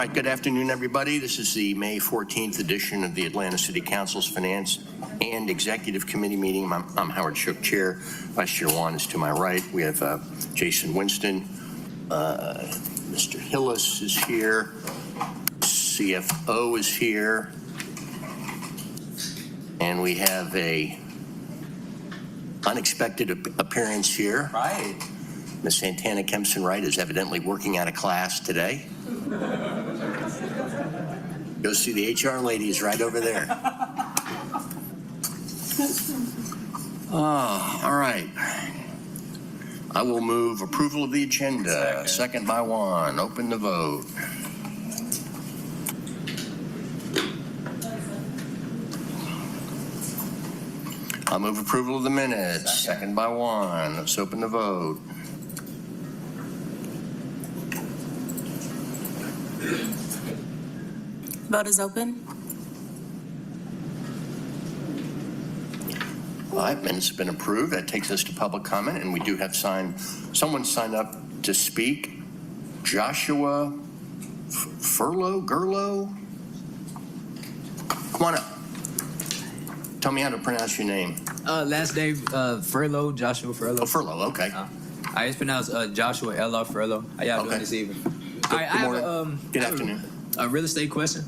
right, good afternoon, everybody. This is the May 14th edition of the Atlanta City Council's Finance and Executive Committee meeting. I'm Howard Shook, Chair. Vice Chair Juan is to my right. We have Jason Winston. Mr. Hillis is here. CFO is here. And we have a unexpected appearance here. Right. Ms. Santana Kempson-Wright is evidently working out of class today. Go see the HR ladies right over there. All right. I will move approval of the agenda. Second by Juan. Open the vote. I'll move approval of the minutes. Second by Juan. Let's open the vote. Vote is open. All right, minutes have been approved. That takes us to public comment, and we do have someone signed up to speak. Joshua Gerlo? Come on up. Tell me how to pronounce your name. Last name Furlow, Joshua Furlow. Oh, Furlow, okay. It's pronounced Joshua L.R. Furlow. How y'all doing this evening? All right, Good morning. Good afternoon. A real estate question.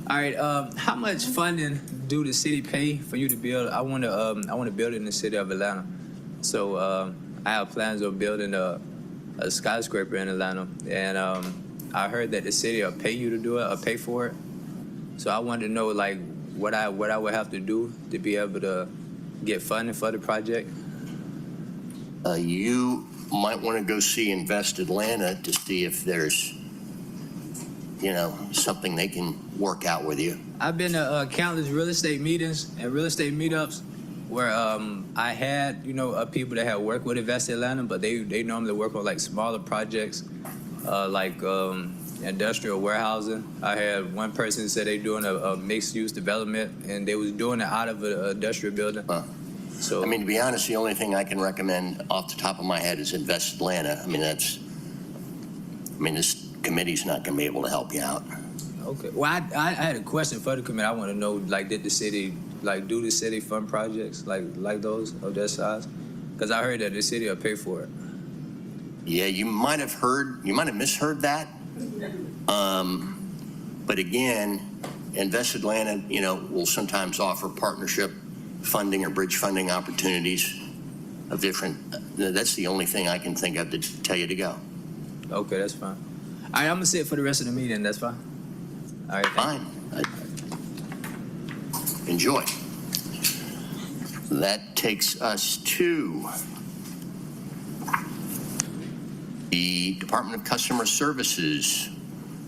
All right, how much funding do the city pay for you to build? I want to build in the city of Atlanta. So I have plans of building a skyscraper in Atlanta, and I heard that the city will pay you to do it, or pay for it. So I wanted to know like what I would have to do to be able to get funding for the project. You might want to go see Invest Atlanta to see if there's, something they can work out with you. I've been to countless real estate meetings and real estate meetups where I had, people that had worked with Invest Atlanta, but they normally work on like smaller projects, like industrial warehousing. I had one person said they're doing a mixed-use development, and they was doing it out of an industrial building. So, to be honest, the only thing I can recommend off the top of my head is Invest Atlanta. This committee's not going to be able to help you out. Okay. Well, I had a question for the committee. I want to know, did the city, do the city fund projects like those of that size? Because I heard that the city will pay for it. Yeah, you might have misheard that. But again, Invest Atlanta, will sometimes offer partnership funding or bridge funding opportunities of different. That's the only thing I can think of to tell you to go. Okay, that's fine. All right, I'm gonna sit for the rest of the meeting. That's fine. All right. Fine. Enjoy. That takes us to the Department of Customer Services,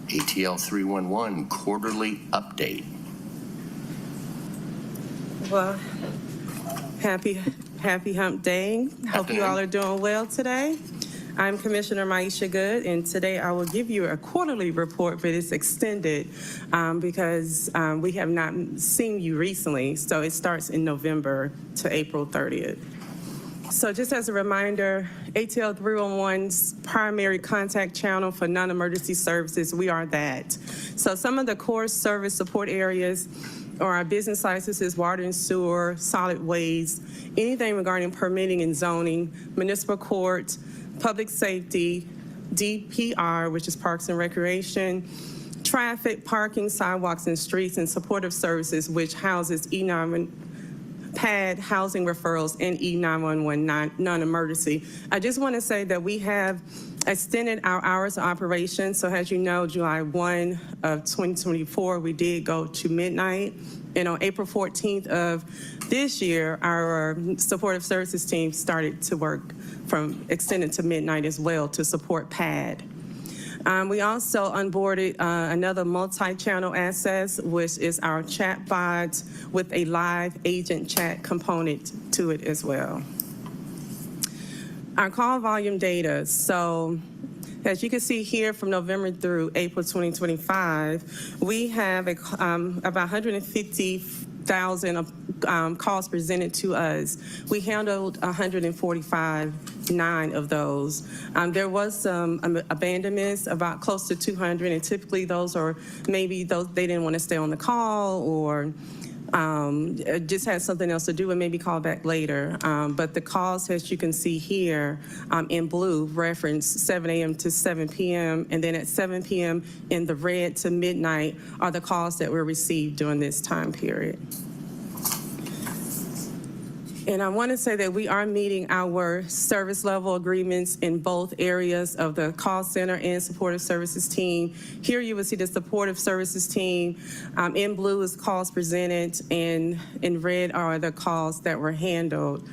ATL 311 quarterly update. Well, happy hump day. Hope you all are doing well today. I'm Commissioner Maisha Good, and today I will give you a quarterly report, but it's extended because we have not seen you recently. So it starts in November to April 30th. So just as a reminder, ATL 311's primary contact channel for non-emergency services, we are that. So some of the core service support areas are our business licenses, water and sewer, solid waste, anything regarding permitting and zoning, municipal court, public safety, DPR, which is Parks and Recreation, traffic, parking, sidewalks and streets, and supportive services, which houses PAD, housing referrals, and E911 non-emergency. I just want to say that we have extended our hours of operation. So as you know, July 1 of 2024, we did go to midnight. And on April 14th of this year, our supportive services team started to work from extended to midnight as well to support PAD. We also onboarded another multi-channel access, which is our chat bot with a live agent chat component to it as well. Our call volume data. So as you can see here, from November through April 2025, we have about 150 calls presented to us. We handled 145 of those. There was some abandonments, about close to 200, and typically those are maybe those they didn't want to stay on the call or just had something else to do and maybe call back later. But the calls, as you can see here in blue, reference 7 a.m. to 7 p.m. And then at 7 p.m. in the red to midnight are the calls that were received during this time period. And I want to say that we are meeting our service level agreements in both areas of the call center and supportive services team. Here you will see the supportive services team. In blue is calls presented, and in red are the calls that were handled.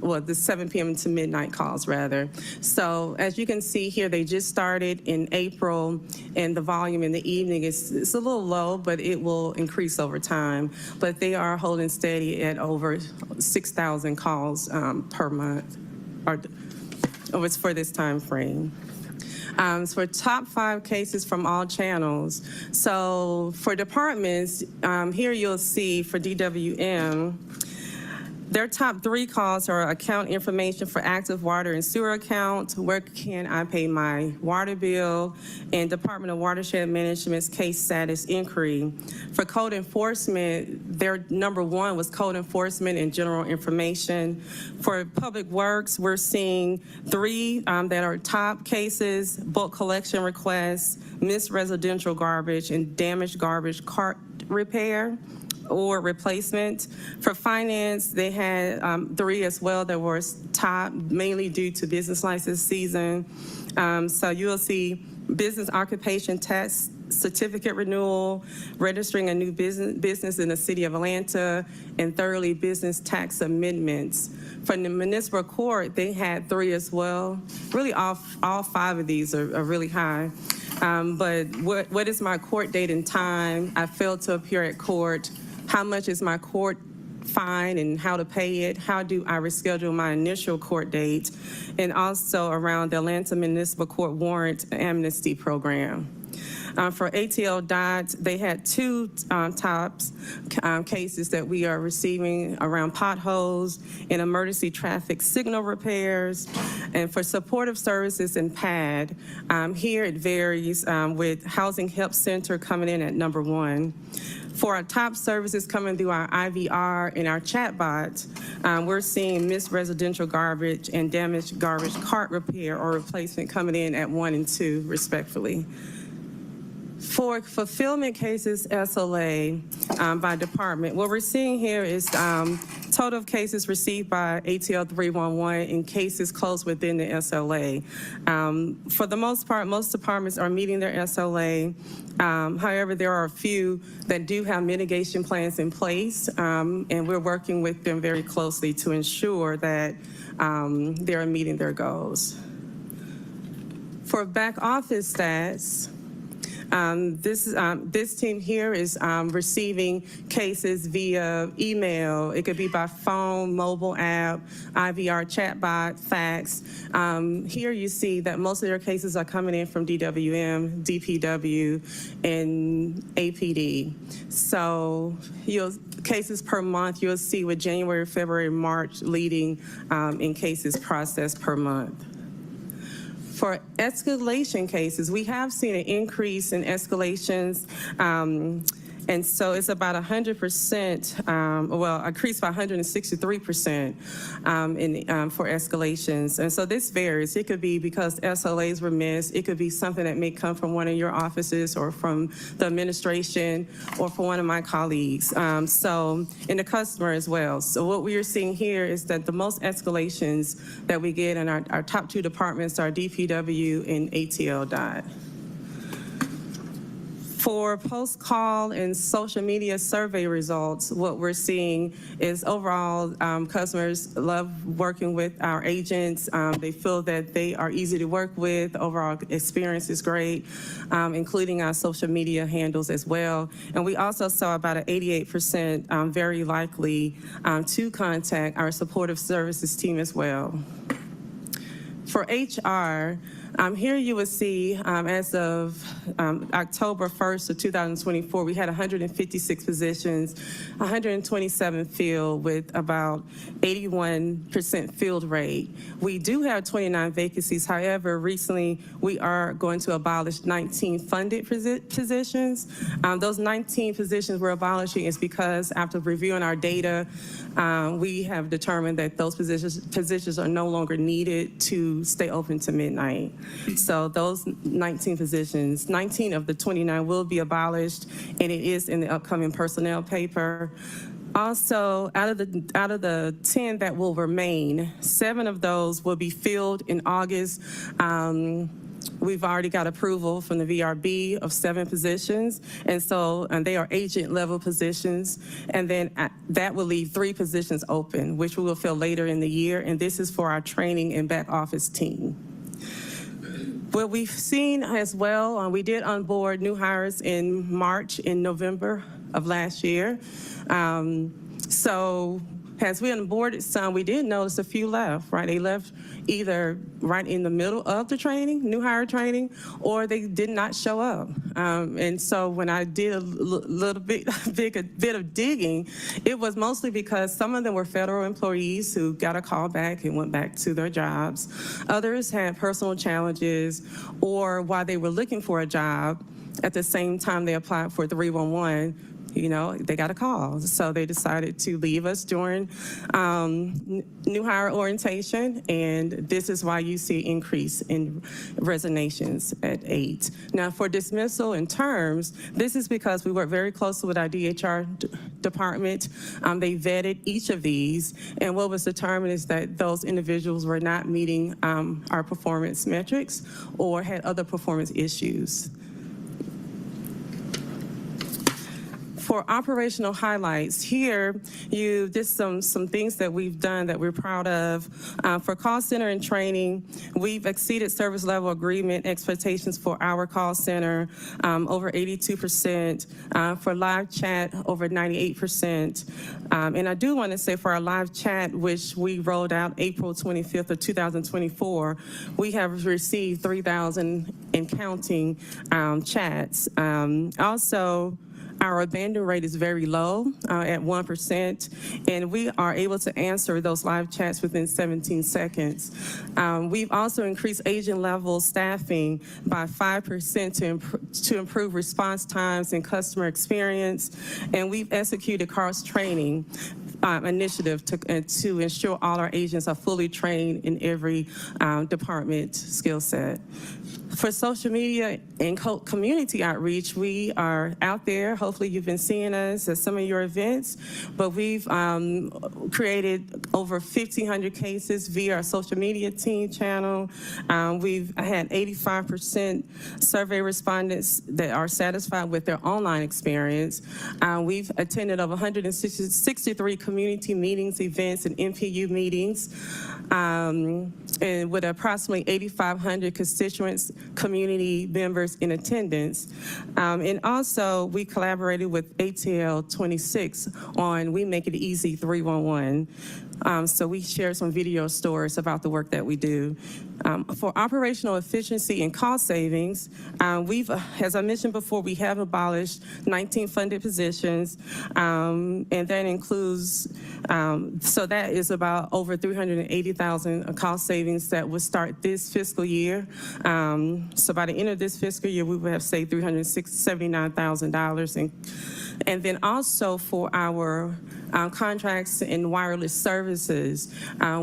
The 7 p.m. to midnight calls, rather. So as you can see here, they just started in April, and the volume in the evening is a little low, but it will increase over time. But they are holding steady at over 6,000 calls per month, or it's for this time frame. For top 5 cases from all channels. So for departments, here you'll see for DWM, their top 3 calls are account information for active water and sewer account, where can I pay my water bill, and Department of Watershed Management's case status inquiry. For code enforcement, their number 1 was code enforcement and general information. For public works, we're seeing 3 that are top cases: bulk collection requests, missed residential garbage, and damaged garbage cart repair or replacement. For finance, they had 3 as well that were top, mainly due to business license season. So you'll see business occupation tax certificate renewal, registering a new business in the city of Atlanta, and thirdly, business tax amendments. For the municipal court, they had 3 as well. Really, all 5 of these are really high. But what is my court date and time? I failed to appear at court. How much is my court fine and how to pay it? How do I reschedule my initial court date? And also around the Atlanta Municipal Court Warrant Amnesty Program. For ATL DOT, they had 2 tops cases that we are receiving around potholes and emergency traffic signal repairs. And for supportive services and PAD, here it varies with Housing Help Center coming in at number 1. For our top services coming through our IVR and our chatbot, we're seeing missed residential garbage and damaged garbage cart repair or replacement coming in at 1 and 2, respectfully. For fulfillment cases, SLA by department, what we're seeing here is total of cases received by ATL 311 and cases closed within the SLA. For the most part, most departments are meeting their SLA. However, there are a few that do have mitigation plans in place, and we're working with them very closely to ensure that they're meeting their goals. For back office stats, this team here is receiving cases via email. It could be by phone, mobile app, IVR, chatbot, fax. Here you see that most of their cases are coming in from DWM, DPW, and APD. So cases per month, you'll see with January, February, March leading in cases processed per month. For escalation cases, we have seen an increase in escalations, and so it's about 100%, increased by 163% for escalations. And so this varies. It could be because SLAs were missed. It could be something that may come from one of your offices or from the administration or from one of my colleagues. And the customer as well. So what we are seeing here is that the most escalations that we get in our top 2 departments are DPW and ATL DOT. For post-call and social media survey results, what we're seeing is overall customers love working with our agents. They feel that they are easy to work with. Overall experience is great, including our social media handles as well. And we also saw about an 88% very likely to contact our supportive services team as well. For HR, Here you will see, as of October 1st of 2024, we had 156 positions, 127 filled with about 81% filled rate. We do have 29 vacancies. However, recently we are going to abolish 19 funded positions. Those 19 positions we're abolishing is because after reviewing our data, we have determined that those positions are no longer needed to stay open to midnight. So those 19 positions, 19 of the 29 will be abolished, and it is in the upcoming personnel paper. Also, out of the 10 that will remain, 7 of those will be filled in August. We've already got approval from the VRB of 7 positions, and they are agent level positions. And then that will leave 3 positions open, which we will fill later in the year. And this is for our training and back office team. What we've seen as well, we did onboard new hires in March and November of last year. So as we onboarded some, we did notice a few left, right? They left either right in the middle of the training, new hire training, or they did not show up. And so when I did a little bit of digging, it was mostly because some of them were federal employees who got a call back and went back to their jobs. Others had personal challenges, or while they were looking for a job, at the same time they applied for 311, they got a call. So they decided to leave us during new hire orientation, and this is why you see increase in resignations at 8. Now for dismissal and terms, this is because we work very closely with our DHR department. They vetted each of these, and what was determined is that those individuals were not meeting our performance metrics or had other performance issues. For operational highlights, here just some things that we've done that we're proud of. For call center and training, we've exceeded service level agreement expectations for our call center, over 82%. For live chat, over 98%. And I do want to say for our live chat, which we rolled out April 25th of 2024, we have received 3,000 and counting chats. Also, our abandon rate is very low at 1%, and we are able to answer those live chats within 17 seconds. We've also increased agent level staffing by 5% to improve response times and customer experience, and we've executed cross training initiative to ensure all our agents are fully trained in every department skill set. For social media and community outreach, we are out there. Hopefully you've been seeing us at some of your events, but we've created over 1,500 cases via our social media team channel. We've had 85% survey respondents that are satisfied with their online experience. We've attended over 163 community meetings, events, and MPU meetings, and with approximately 8,500 constituents, community members in attendance. And also, we collaborated with ATL 26 on We Make It Easy 311. So we shared some video stories about the work that we do. For operational efficiency and cost savings, as I mentioned before, we have abolished 19 funded positions, and that includes, so that is about over $380,000 cost savings that will start this fiscal year. So by the end of this fiscal year, we will have saved $379,000. And then also for our contracts and wireless services,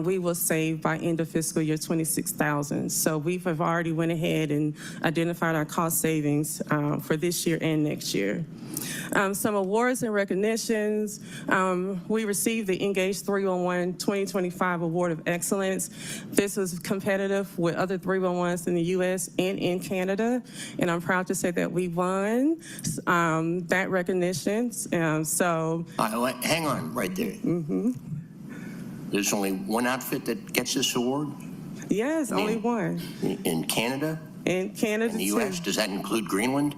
we will save by end of fiscal year $26,000. So we have already went ahead and identified our cost savings for this year and next year. Some awards and recognitions. We received the Engage 311 2025 Award of Excellence. This was competitive with other 311s in the U.S. and in Canada, and I'm proud to say that we won that recognition. So hang on right there. Mm-hmm. There's only one outfit that gets this award? Yes, only one. In Canada? In Canada, in the U.S.? too. Does that include Greenland?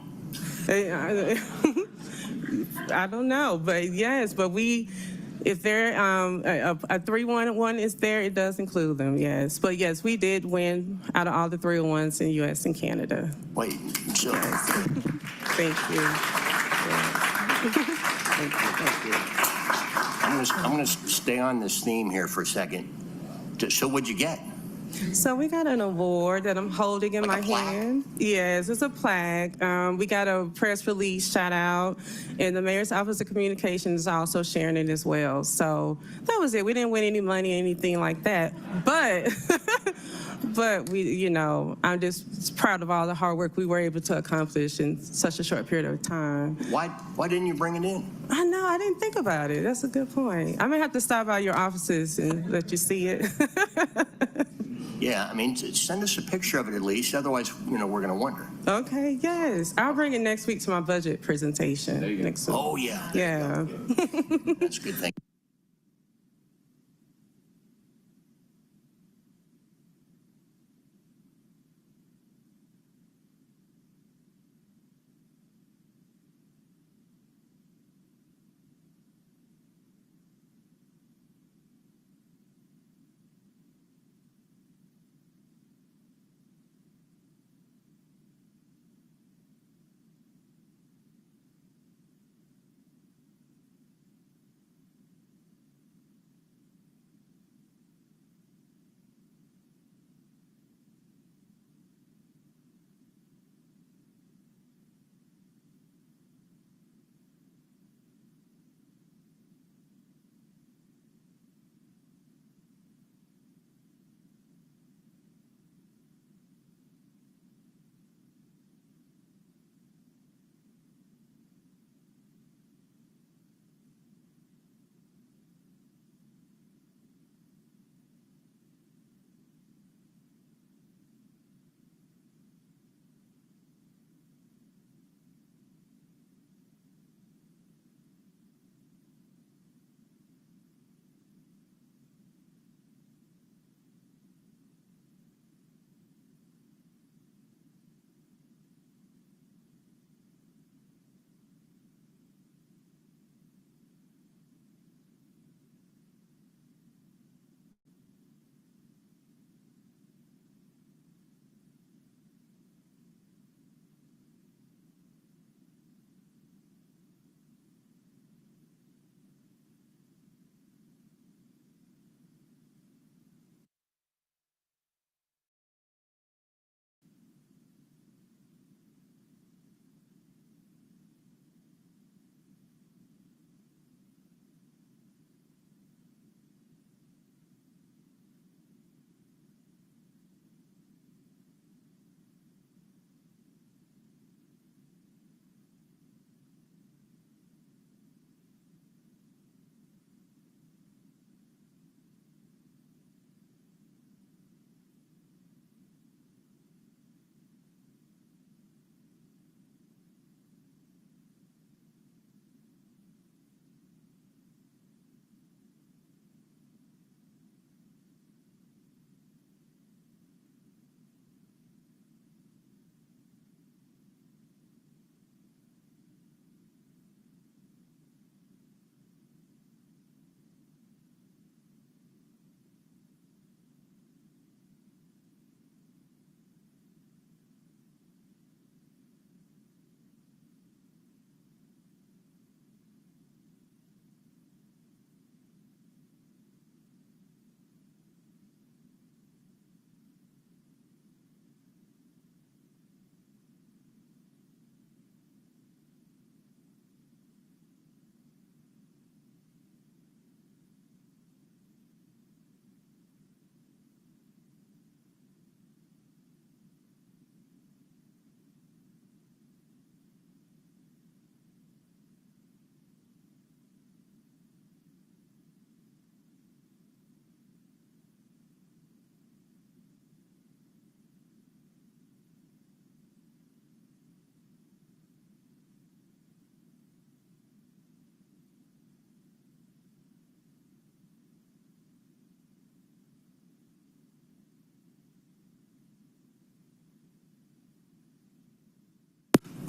I don't know, but yes, but we If there, a 311 is there, it does include them, yes. But yes, we did win out of all the 301s in US and Canada. Wait, so, Thank you. Thank you. I'm gonna stay on this theme here for a second. So what'd you get? So we got an award that I'm holding in Like my a plaque? hand. Yes, it's a plaque. We got a press release shout out, and the Mayor's Office of Communications is also sharing it as well. So that was it. We didn't win any money or anything like that, but but we, you know, I'm just proud of all the hard work we were able to accomplish in such a short period of time. Why didn't you bring it in? I know, I didn't think about it. That's a good point. I may have to stop by your offices and let you see it. Yeah, I mean, send us a picture of it at least, otherwise, you know, we're gonna wonder. Okay, yes. I'll bring it next week to my budget presentation next week. Oh, yeah. Yeah. That's a good thing.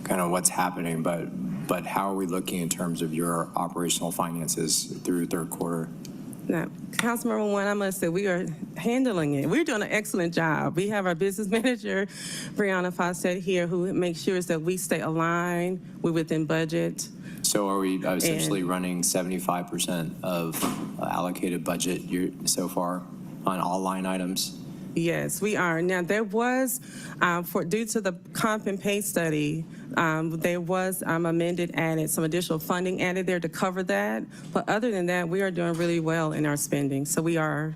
kind of what's happening, but But how are we looking in terms of your operational finances through third quarter? Now, Councilmember One, I must say, we are handling it. We're doing an excellent job. We have our business manager, Brianna Fawcett, here, who makes sure that we stay aligned, we're within budget. So are we essentially running 75% of allocated budget so far on all line items? Yes, we are. Now, there was, due to the comp and pay study, there was added, some additional funding added there to cover that. But other than that, we are doing really well in our spending. So we are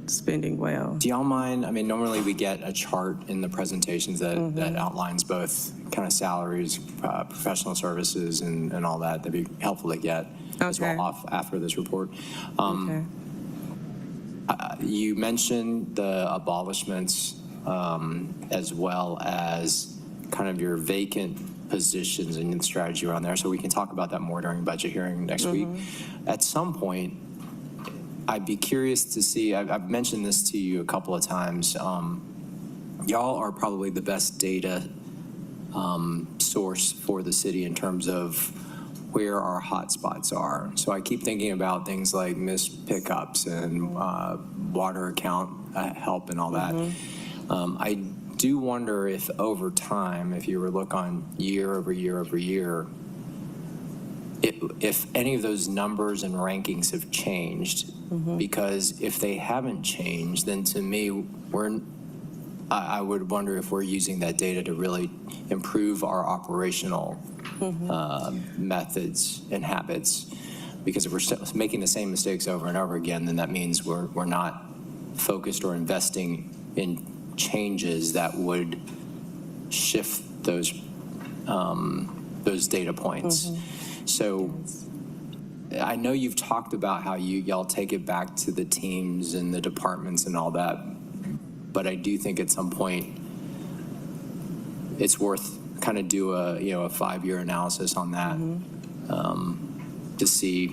spending well. Do y'all mind? I mean, normally we get a chart in the presentations that outlines both kind of salaries, professional services, and all that. That'd be helpful to get as well after this report. Okay. You mentioned the abolishments as well as kind of your vacant positions and strategy around there. So we can talk about that more during budget hearing next week. At some point, I'd be curious to see, I've mentioned this to you a couple of times. Y'all are probably the best data source for the city in terms of where our hot spots are. So I keep thinking about things like missed pickups and water account help and all that. I do wonder if over time, if you were to look on year over year over year, if any of those numbers and rankings have changed. Because if they haven't changed, then to me, I would wonder if we're using that data to really improve our operational methods and habits. Because if we're making the same mistakes over and over again, then that means we're not focused or investing in changes that would shift those data points. So I know you've talked about how y'all take it back to the teams and the departments and all that, but I do think at some point it's worth kind of do a 5-year analysis on that to see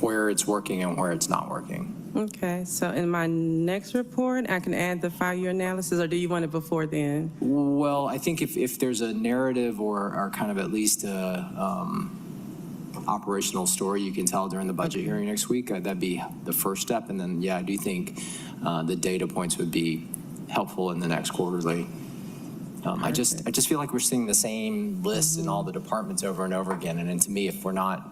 where it's working and where it's not working. Okay, so in my next report, I can add the 5-year analysis, or do you want it before then? Well, I think if there's a narrative or kind of at least a operational story you can tell during the budget hearing next week, that'd be the first step. And then, yeah, I do think the data points would be helpful in the next quarterly. I just feel like we're seeing the same lists in all the departments over and over again. And to me, if we're not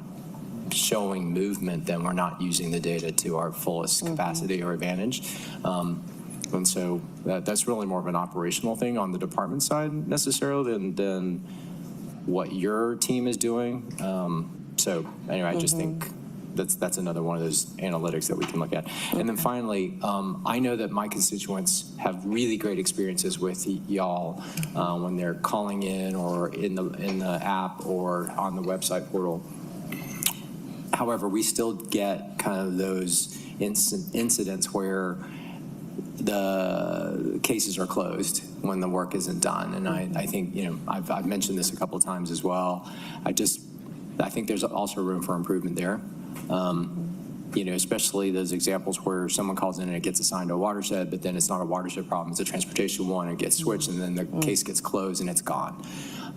showing movement, then we're not using the data to our fullest capacity or advantage. And so that's really more of an operational thing on the department side necessarily than what your team is doing. So anyway, I just think that's another one of those analytics that we can look at. And then finally, I know that my constituents have really great experiences with y'all when they're calling in or in the app or on the website portal. However, we still get kind of those incidents where the cases are closed when the work isn't done. And I think, I've mentioned this a couple of times as well. I think there's also room for improvement there. Especially those examples where someone calls in and it gets assigned to a watershed, but then it's not a watershed problem, it's a transportation one, it gets switched, and then the case gets closed and it's gone.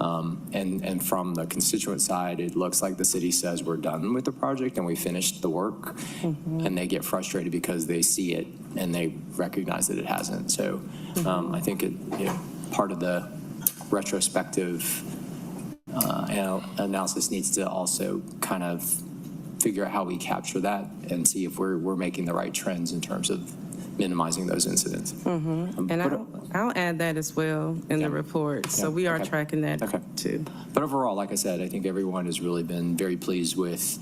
And from the constituent side, it looks like the city says we're done with the project and we finished the work, and they get frustrated because they see it and they recognize that it hasn't. So I think part of the retrospective analysis needs to also kind of figure out how we capture that and see if we're making the right trends in terms of minimizing those incidents. And I'll add that as well in the report. So we are tracking that too. But overall, like I said, I think everyone has really been very pleased with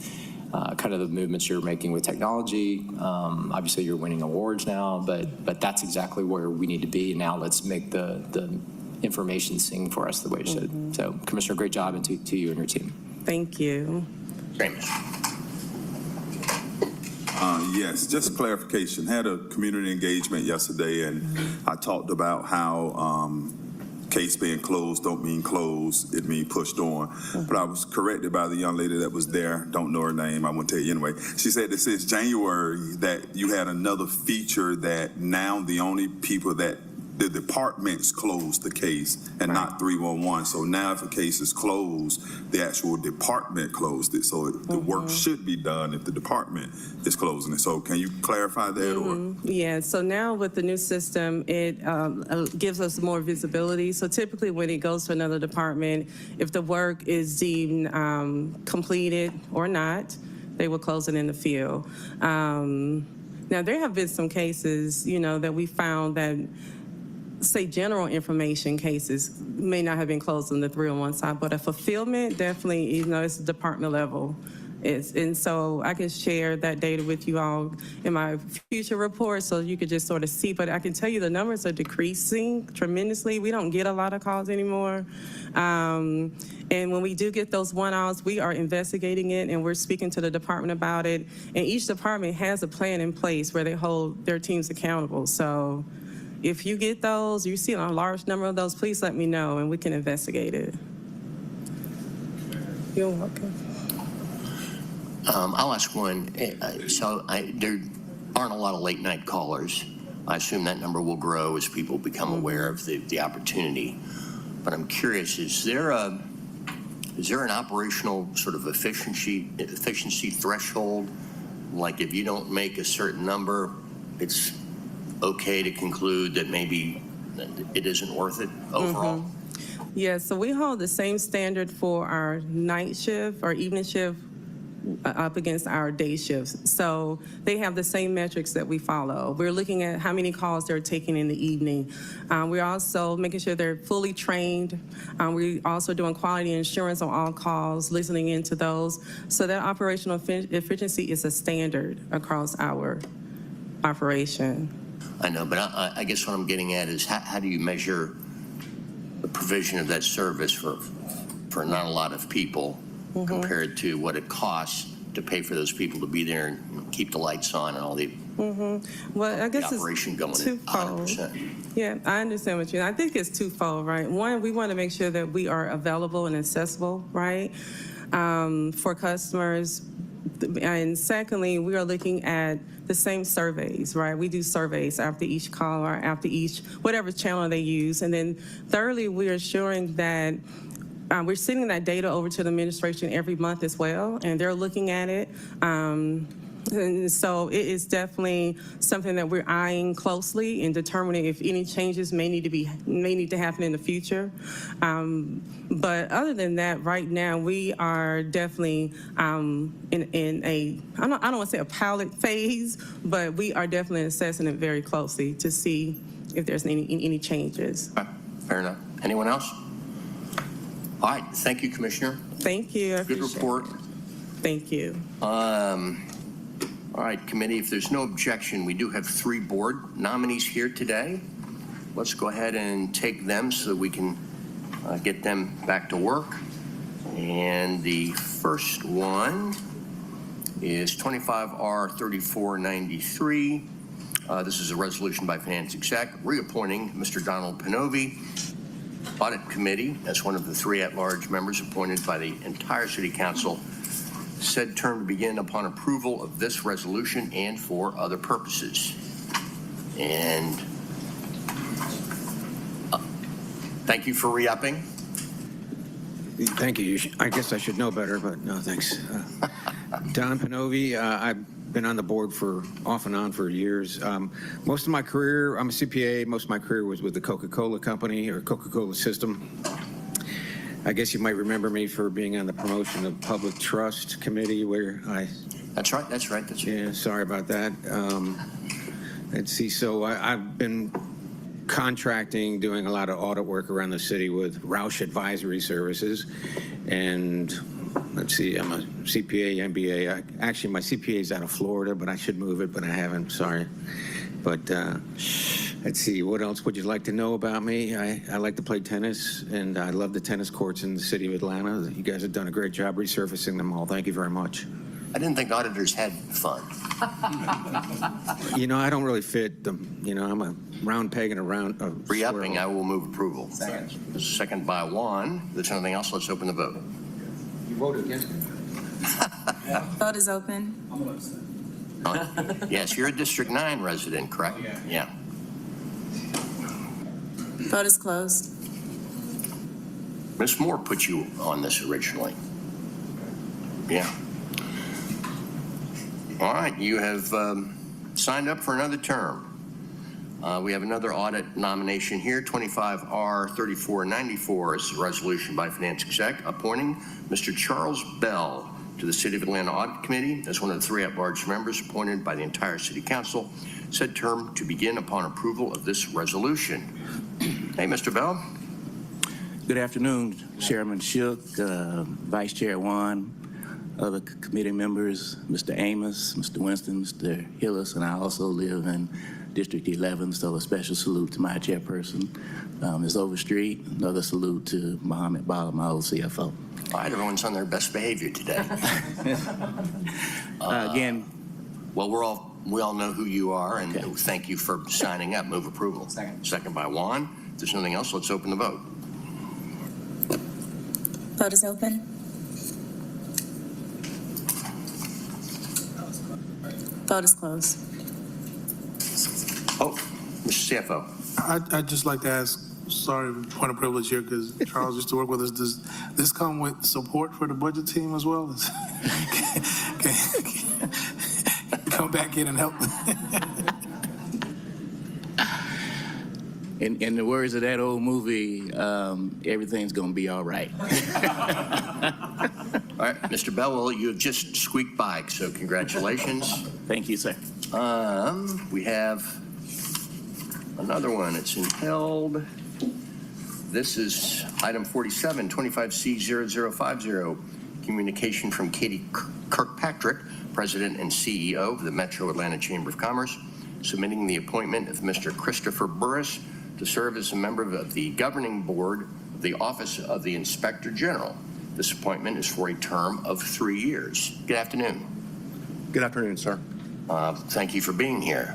kind of the movements you're making with technology. Obviously, you're winning awards now, but that's exactly where we need to be. Now let's make the information sing for us the way it should. So, Commissioner, great job, and to you and your team. Thank you. Raymond. Yes, just clarification. Had a community engagement yesterday, and I talked about how case being closed don't mean closed, it means pushed on. But I was corrected by the young lady that was there. Don't know her name, I won't tell you anyway. She said that since January that you had another feature that now the only people that the departments closed the case and not 311. So now if a case is closed, the actual department closed it. So the work should be done if the department is closing it. So can you clarify that? Or Yeah, so now with the new system, it gives us more visibility. So typically when it goes to another department, if the work is deemed completed or not, they will close it in the field. Now, there have been some cases, that we found that, say, general information cases may not have been closed on the 301 side, but a fulfillment, definitely, it's department level. And so I can share that data with you all in my future report so you could just sort of see. But I can tell you the numbers are decreasing tremendously. We don't get a lot of calls anymore. And when we do get those one-offs, we are investigating it and we're speaking to the department about it. And each department has a plan in place where they hold their teams accountable. So if you get those, you see a large number of those, please let me know and we can investigate it. You're welcome. I'll ask one. There aren't a lot of late-night callers. I assume that number will grow as people become aware of the opportunity. But I'm curious, is there an operational sort of efficiency threshold? Like if you don't make a certain number, it's okay to conclude that maybe it isn't worth it overall? Yeah, so we hold the same standard for our night shift or evening shift up against our day shifts. So they have the same metrics that we follow. We're looking at how many calls they're taking in the evening. We're also making sure they're fully trained. We're also doing quality insurance on all calls, listening into those. So that operational efficiency is a standard across our operation. I know, but I guess what I'm getting at is how do you measure the provision of that service for not a lot of people compared to what it costs to pay for those people to be there and keep the lights on and all the Well, I guess the operation going it's at twofold. 100%. Yeah, I understand what you mean. I think it's twofold, right? One, we want to make sure that we are available and accessible, right, for customers. And secondly, we are looking at the same surveys, right? We do surveys after each call or after each, whatever channel they use. And then thirdly, we are ensuring that we're sending that data over to the administration every month as well, and they're looking at it. And so it is definitely something that we're eyeing closely and determining if any changes may need to happen in the future. But other than that, right now we are definitely in a I don't want to say a pilot phase, but we are definitely assessing it very closely to see if there's any changes. Okay, fair enough. Anyone else? All right, thank you, Commissioner. Thank you. I Good appreciate report. it. Thank you. All right, committee, if there's no objection, we do have 3 board nominees here today. Let's go ahead and take them so that we can get them back to work. And the first one is 25R3493. This is a resolution by Finance Exec reappointing Mr. Donald Pinovi, Audit Committee, as one of the 3 at-large members appointed by the entire City Council. Said term to begin upon approval of this resolution and for other purposes. And thank you for re-upping. Thank you. I guess I should know better, but no, thanks. Don Pinovi, I've been on the board for off and on for years. Most of my career, I'm a CPA, most of my career was with the Coca-Cola Company or Coca-Cola System. I guess you might remember me for being on the promotion of public trust committee where I... That's right. Yeah, sorry about that. Let's see, so I've been contracting, doing a lot of audit work around the city with Roush Advisory Services. And let's see, I'm a CPA, MBA. Actually, my CPA is out of Florida, but I should move it, but I haven't, sorry. But let's see, what else would you like to know about me? I like to play tennis, and I love the tennis courts in the city of Atlanta. You guys have done a great job resurfacing them all. Thank you very much. I didn't think auditors had fun. You know, I don't really fit them. You know, I'm a round peg and a round Re-upping, I squirrel. will move approval. Second by Juan. If there's anything else, let's open the vote. You voted against me. Vote is open. Yes, you're a District 9 resident, correct? Yeah. Vote is closed. Ms. Moore put you on this originally. Yeah. All right, you have signed up for another term. We have another audit nomination here, 25R3494 is a resolution by Finance Exec appointing Mr. Charles Bell to the City of Atlanta Audit Committee as one of the 3 at-large members appointed by the entire City Council. Said term to begin upon approval of this resolution. Hey, Mr. Bell. Good afternoon, Chairman Shook, Vice Chair Juan, other committee members, Mr. Amos, Mr. Winston, Mr. Hillis, and I also live in District 11, so a special salute to my chairperson, Ms. Overstreet. Another salute to Mohammed Bala, my old CFO. All right, everyone's on their best behavior today. Again, Well, we all know who you are, and Okay. thank you for signing up. Move approval. Second. Second by Juan. If there's nothing else, let's open the vote. Vote is open. Vote is closed. Oh, Mr. CFO. I'd just like to ask, sorry, point of privilege here, because Charles used to work with us. Does this come with support for the budget team as well? Can come back in and help? in the words of that old movie, everything's going to be all right. All right, Mr. Bell, you have just squeaked by, so congratulations. Thank you, sir. We have another one. It's held. This is item 47, 25C0050, communication from Katie Kirkpatrick, President and CEO of the Metro Atlanta Chamber of Commerce, submitting the appointment of Mr. Christopher Burris to serve as a member of the governing board of the Office of the Inspector General. This appointment is for a term of 3 years. Good afternoon. Good afternoon, sir. Thank you for being here.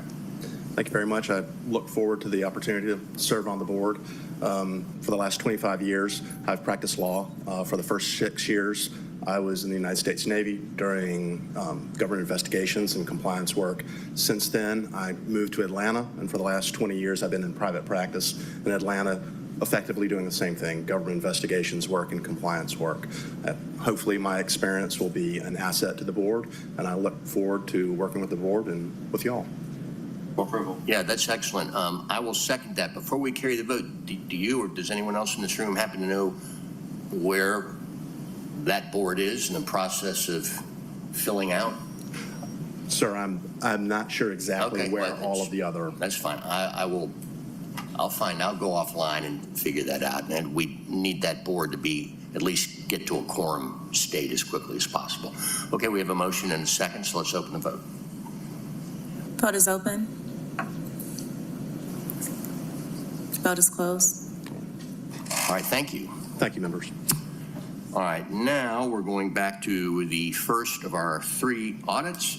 Thank you very much. I look forward to the opportunity to serve on the board. For the last 25 years, I've practiced law. For the first 6 years, I was in the United States Navy during government investigations and compliance work. Since then, I moved to Atlanta, and for the last 20 years, I've been in private practice in Atlanta, effectively doing the same thing, government investigations work and compliance work. Hopefully, my experience will be an asset to the board, and I look forward to working with the board and with y'all. Approval. Yeah, that's excellent. I will second that. Before we carry the vote, do you or does anyone else in this room happen to know where that board is in the process of filling out? Sir, I'm not sure exactly Okay, where well, all of the other. That's fine. I'll go offline and figure that out. And we need that board to be, at least get to a quorum state as quickly as possible. Okay, we have a motion and a second, so let's open the vote. Vote is open. Vote is closed. All right, thank you. Thank you, members. All right, now we're going back to the first of our 3 audits.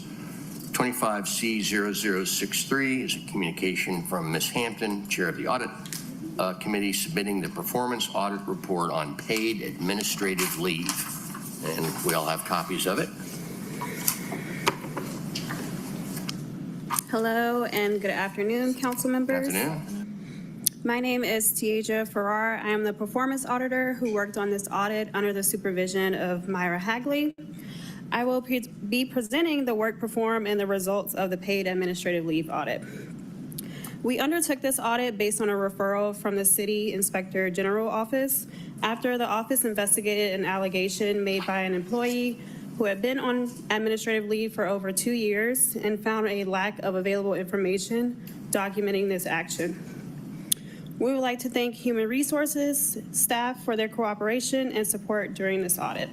25C0063 is a communication from Ms. Hampton, Chair of the Audit Committee, submitting the performance audit report on paid administrative leave. And we all have copies of it. Hello and good afternoon, council members. Afternoon. My name is Tiaja Farrar. I am the performance auditor who worked on this audit under the supervision of Myra Hagley. I will be presenting the work performed and the results of the paid administrative leave audit. We undertook this audit based on a referral from the City Inspector General Office after the office investigated an allegation made by an employee who had been on administrative leave for over 2 years and found a lack of available information documenting this action. We would like to thank Human Resources staff for their cooperation and support during this audit.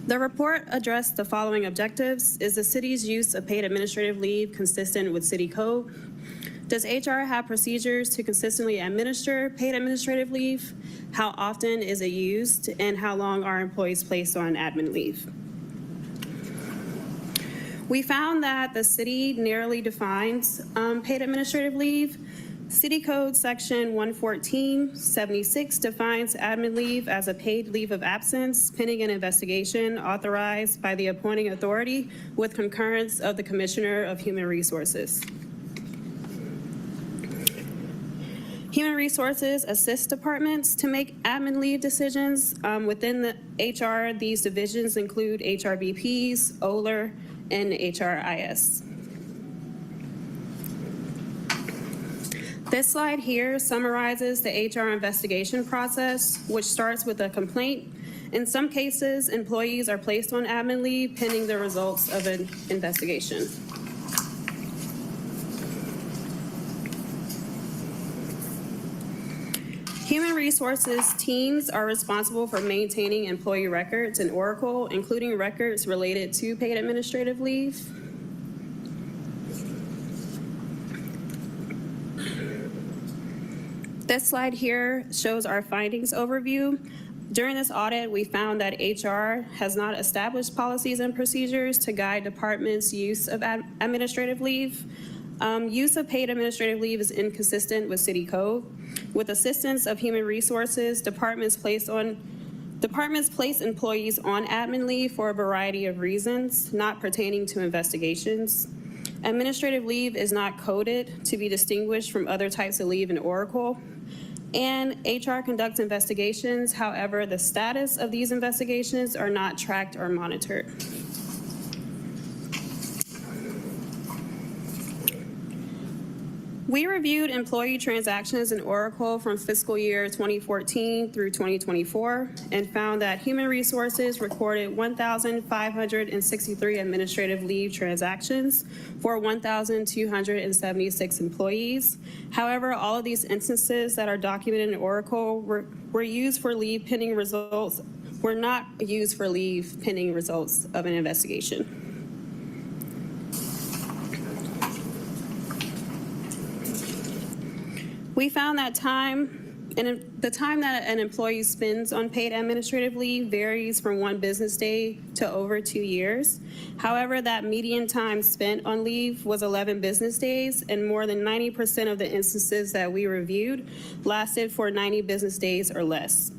The report addressed the following objectives. Is the city's use of paid administrative leave consistent with city code? Does HR have procedures to consistently administer paid administrative leave? How often is it used? And how long are employees placed on admin leave? We found that the city narrowly defines paid administrative leave, City Code Section 114.76 defines admin leave as a paid leave of absence pending an investigation authorized by the appointing authority with concurrence of the Commissioner of Human Resources. Human Resources assists departments to make admin leave decisions. Within the HR, these divisions include HRBPs, OLR, and HRIS. This slide here summarizes the HR investigation process, which starts with a complaint. In some cases, employees are placed on admin leave pending the results of an investigation. Human Resources teams are responsible for maintaining employee records in Oracle, including records related to paid administrative leave. This slide here shows our findings overview. During this audit, we found that HR has not established policies and procedures to guide departments' use of administrative leave. Use of paid administrative leave is inconsistent with city code. With assistance of Human Resources, departments place employees on admin leave for a variety of reasons, not pertaining to investigations. Administrative leave is not coded to be distinguished from other types of leave in Oracle. And HR conducts investigations. However, the status of these investigations are not tracked or monitored. We reviewed employee transactions in Oracle from fiscal year 2014 through 2024 and found that Human Resources recorded 1,563 administrative leave transactions for 1,276 employees. However, all of these instances that are documented in Oracle were used for leave pending results, were not used for leave pending results of an investigation. We found that the time that an employee spends on paid administrative leave varies from 1 business day to over 2 years. However, that median time spent on leave was 11 business days, and more than 90% of the instances that we reviewed lasted for 90 business days or less.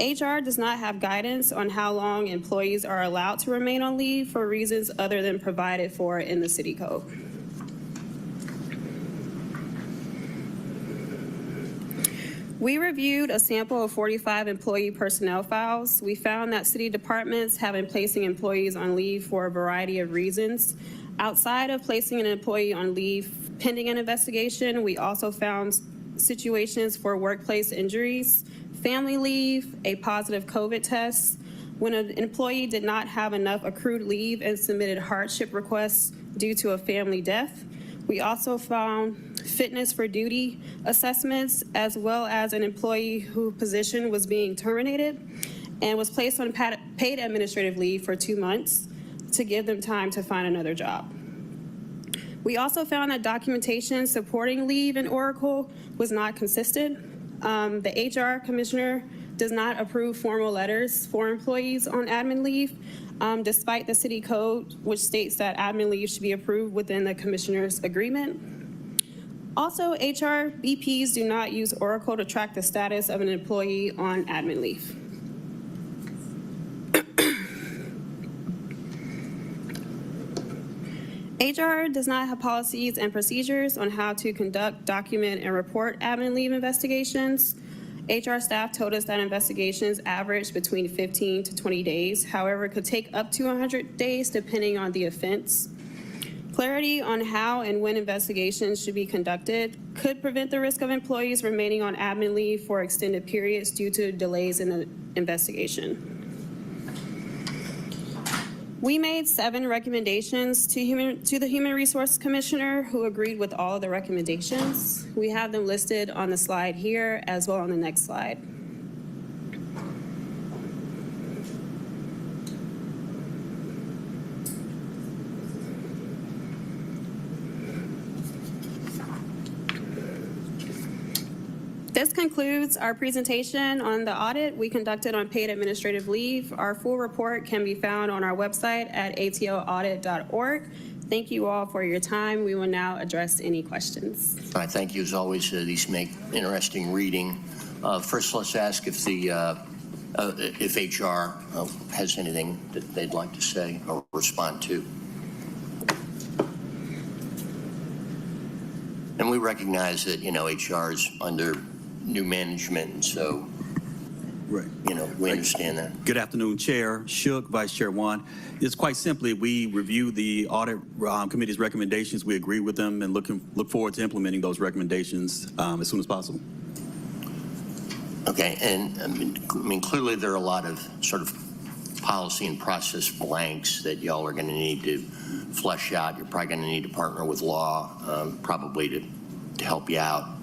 HR does not have guidance on how long employees are allowed to remain on leave for reasons other than provided for in the city code. We reviewed a sample of 45 employee personnel files. We found that city departments have been placing employees on leave for a variety of reasons. Outside of placing an employee on leave pending an investigation, we also found situations for workplace injuries, family leave, a positive COVID test, when an employee did not have enough accrued leave and submitted hardship requests due to a family death. We also found fitness for duty assessments, as well as an employee whose position was being terminated and was placed on paid administrative leave for 2 months to give them time to find another job. We also found that documentation supporting leave in Oracle was not consistent. The HR commissioner does not approve formal letters for employees on admin leave, despite the city code, which states that admin leave should be approved within the commissioner's agreement. Also, HR BPs do not use Oracle to track the status of an employee on admin leave. HR does not have policies and procedures on how to conduct, document, and report admin leave investigations. HR staff told us that investigations average between 15 to 20 days. However, it could take up to 100 days depending on the offense. Clarity on how and when investigations should be conducted could prevent the risk of employees remaining on admin leave for extended periods due to delays in the investigation. We made 7 recommendations to the Human Resources Commissioner, who agreed with all of the recommendations. We have them listed on the slide here as well on the next slide. This concludes our presentation on the audit we conducted on paid administrative leave. Our full report can be found on our website at atlaudit.org. Thank you all for your time. We will now address any questions. All right, thank you. As always, these make interesting reading. First, let's ask if if HR has anything that they'd like to say or respond to. And we recognize that, HR is under new management, and so, Right. we understand that. Good afternoon, Chair Shook, Vice Chair Wan. It's quite simply, we review the audit committee's recommendations. We agree with them and look forward to implementing those recommendations as soon as possible. Okay, and I mean, clearly there are a lot of sort of policy and process blanks that y'all are going to need to flesh out. You're probably going to need to partner with law, probably to help you out.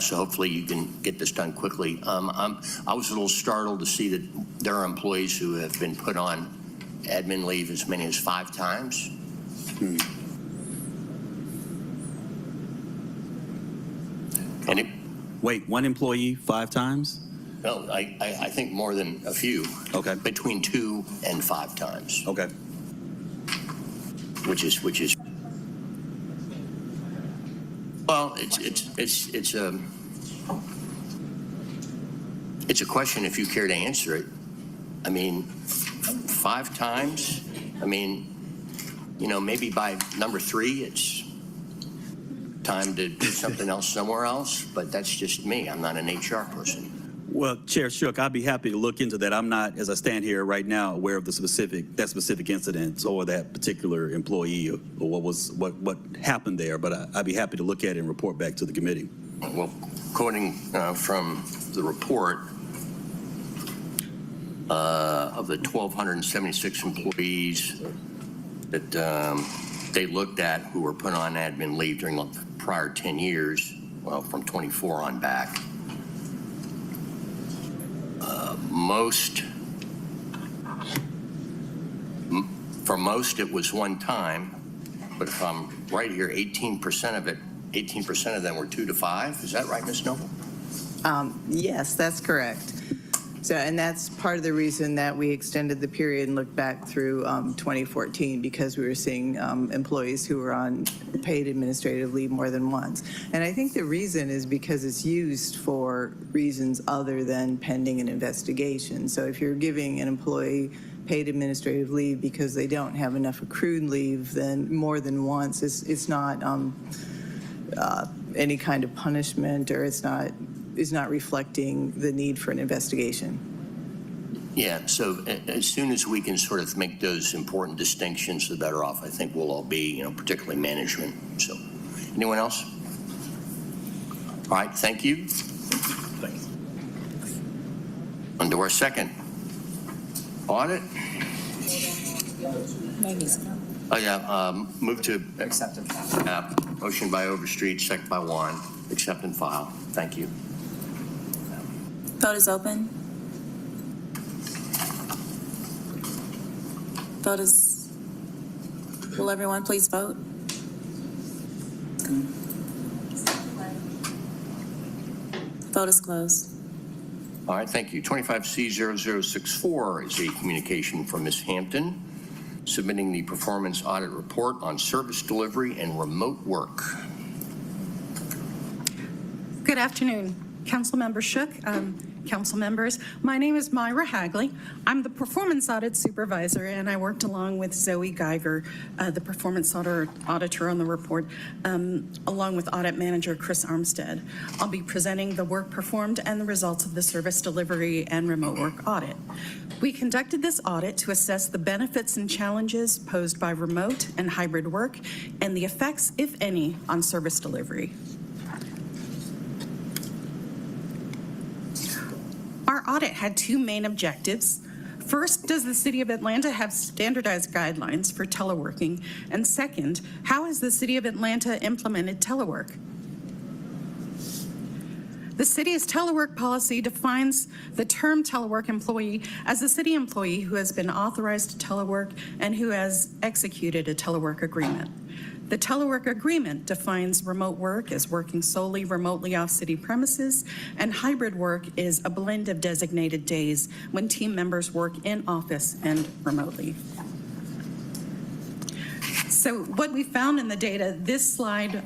So hopefully you can get this done quickly. I was a little startled to see that there are employees who have been put on admin leave as many as 5 times. And it, Wait, one employee 5 times? no, I think more than a few. Okay. Between 2 and 5 times, Okay. which is. Well, it's a question if you care to answer it. I mean, 5 times. I mean, maybe by number 3, it's time to do something else somewhere else. But that's just me. I'm not an HR person. Well, Chair Shook, I'd be happy to look into that. I'm not, as I stand here right now, aware of that specific incident or that particular employee or what happened there. But I'd be happy to look at it and report back to the committee. Well, quoting from the report, of the 1,276 employees that they looked at who were put on admin leave during the prior 10 years, well, from 24 on back, for most it was one time, but if I'm right here, 18% of them were 2 to 5. Is that right, Ms. Noble? Yes, that's correct. So, and that's part of the reason that we extended the period and looked back through 2014, because we were seeing employees who were on paid administrative leave more than once. And I think the reason is because it's used for reasons other than pending an investigation. So if you're giving an employee paid administrative leave because they don't have enough accrued leave, then more than once, it's not any kind of punishment, or it's not reflecting the need for an investigation. Yeah, so as soon as we can sort of make those important distinctions, the better off I think we'll all be, particularly management. So, anyone else? All right, thank you. On to our second audit. Oh, yeah, move to Accept and file. motion by Overstreet, second by Juan. Accept and file. Thank you. Vote is open. Will everyone please vote? Vote is closed. All right, thank you. 25C0064 is a communication from Ms. Hampton submitting the performance audit report on service delivery and remote work. Good afternoon, Councilmember Shook, council members. My name is Myra Hagley. I'm the performance audit supervisor, and I worked along with Zoe Geiger, the performance auditor on the report, along with audit manager Chris Armstead. I'll be presenting the work performed and the results of the service delivery and remote work audit. We conducted this audit to assess the benefits and challenges posed by remote and hybrid work and the effects, if any, on service delivery. Our audit had 2 main objectives. First, does the City of Atlanta have standardized guidelines for teleworking? And second, how has the City of Atlanta implemented telework? The city's telework policy defines the term telework employee as a city employee who has been authorized to telework and who has executed a telework agreement. The telework agreement defines remote work as working solely remotely off city premises, and hybrid work is a blend of designated days when team members work in office and remotely. So what we found in the data, this slide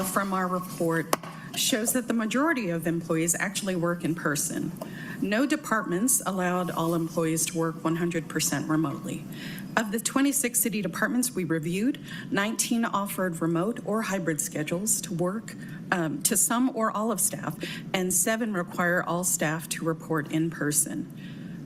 from our report shows that the majority of employees actually work in person. No departments allowed all employees to work 100% remotely. Of the 26 city departments we reviewed, 19 offered remote or hybrid schedules to work to some or all of staff, and 7 require all staff to report in person.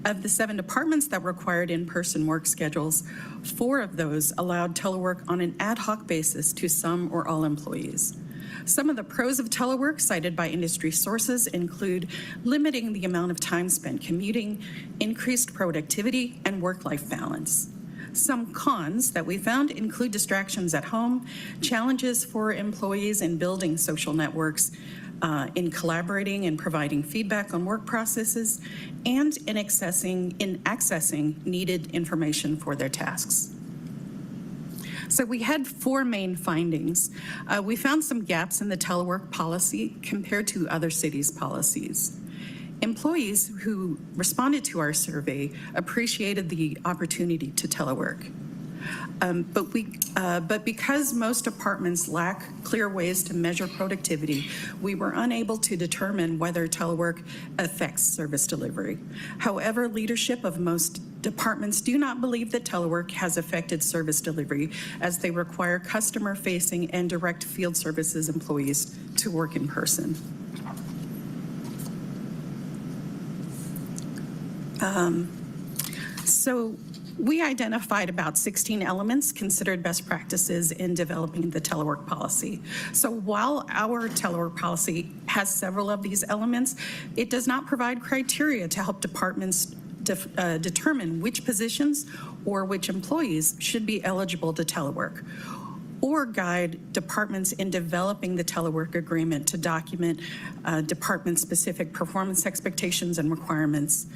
Of the 7 departments that required in-person work schedules, 4 of those allowed telework on an ad hoc basis to some or all employees. Some of the pros of telework cited by industry sources include limiting the amount of time spent commuting, increased productivity, and work-life balance. Some cons that we found include distractions at home, challenges for employees in building social networks, in collaborating and providing feedback on work processes, and in accessing needed information for their tasks. So we had 4 main findings. We found some gaps in the telework policy compared to other cities' policies. Employees who responded to our survey appreciated the opportunity to telework. But because most departments lack clear ways to measure productivity, we were unable to determine whether telework affects service delivery. However, leadership of most departments do not believe that telework has affected service delivery, as they require customer-facing and direct field services employees to work in person. So we identified about 16 elements considered best practices in developing the telework policy. So while our telework policy has several of these elements, it does not provide criteria to help departments determine which positions or which employees should be eligible to telework, or guide departments in developing the telework agreement to document department-specific performance expectations and requirements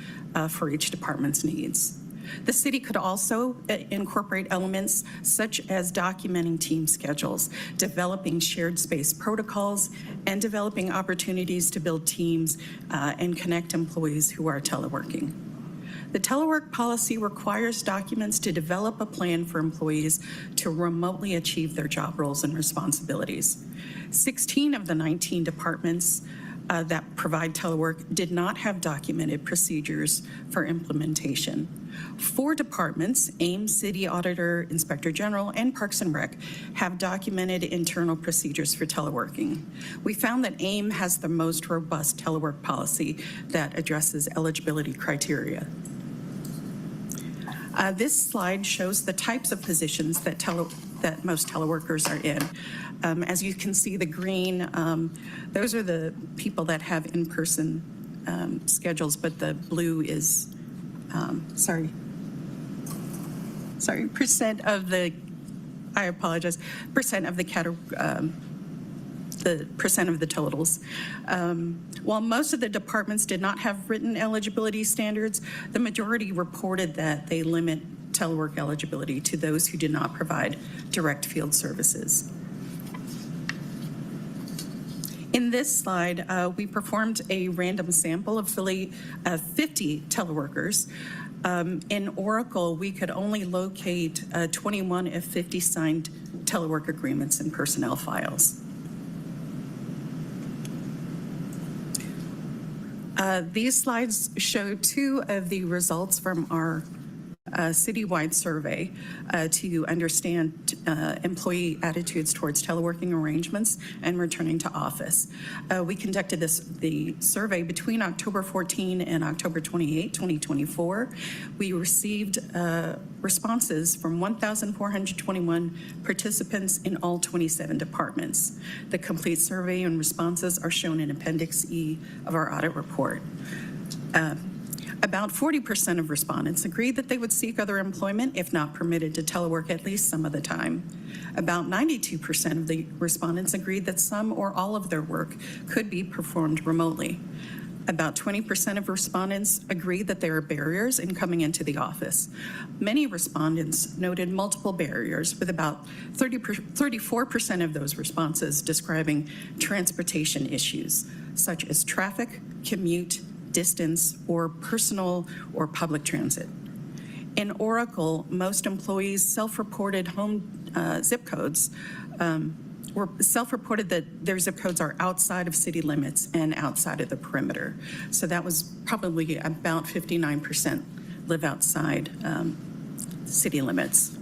for each department's needs. The city could also incorporate elements such as documenting team schedules, developing shared space protocols, and developing opportunities to build teams and connect employees who are teleworking. The telework policy requires documents to develop a plan for employees to remotely achieve their job roles and responsibilities. 16 of the 19 departments that provide telework did not have documented procedures for implementation. 4 departments, Ames, City Auditor, Inspector General, and Parks and Rec, have documented internal procedures for teleworking. We found that Ames has the most robust telework policy that addresses eligibility criteria. This slide shows the types of positions that most teleworkers are in. As you can see, the green, those are the people that have in-person schedules, but the blue is, percent of the, I apologize, percent of the percent of the totals. While most of the departments did not have written eligibility standards, the majority reported that they limit telework eligibility to those who did not provide direct field services. In this slide, we performed a random sample of 50 teleworkers. In Oracle, we could only locate 21 of 50 signed telework agreements in personnel files. These slides show 2 of the results from our citywide survey to understand employee attitudes towards teleworking arrangements and returning to office. We conducted the survey between October 14 and October 28, 2024. We received responses from 1,421 participants in all 27 departments. The complete survey and responses are shown in Appendix E of our audit report. About 40% of respondents agreed that they would seek other employment if not permitted to telework at least some of the time. About 92% of the respondents agreed that some or all of their work could be performed remotely. About 20% of respondents agreed that there are barriers in coming into the office. Many respondents noted multiple barriers, with about 34% of those responses describing transportation issues, such as traffic, commute, distance, or personal or public transit. In Oracle, most employees self-reported home zip codes were self-reported that their zip codes are outside of city limits and outside of the perimeter. So that was probably about 59% live outside city limits.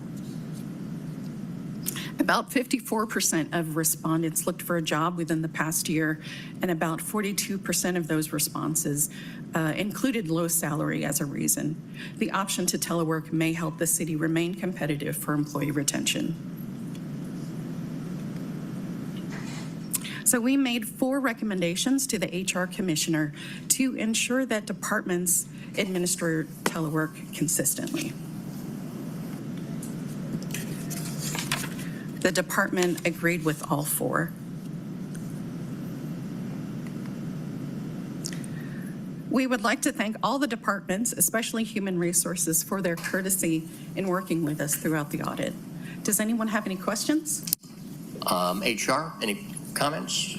About 54% of respondents looked for a job within the past year, and about 42% of those responses included low salary as a reason. The option to telework may help the city remain competitive for employee retention. So we made 4 recommendations to the HR commissioner to ensure that departments administer telework consistently. The department agreed with all 4. We would like to thank all the departments, especially Human Resources, for their courtesy in working with us throughout the audit. Does anyone have any questions? HR, any comments?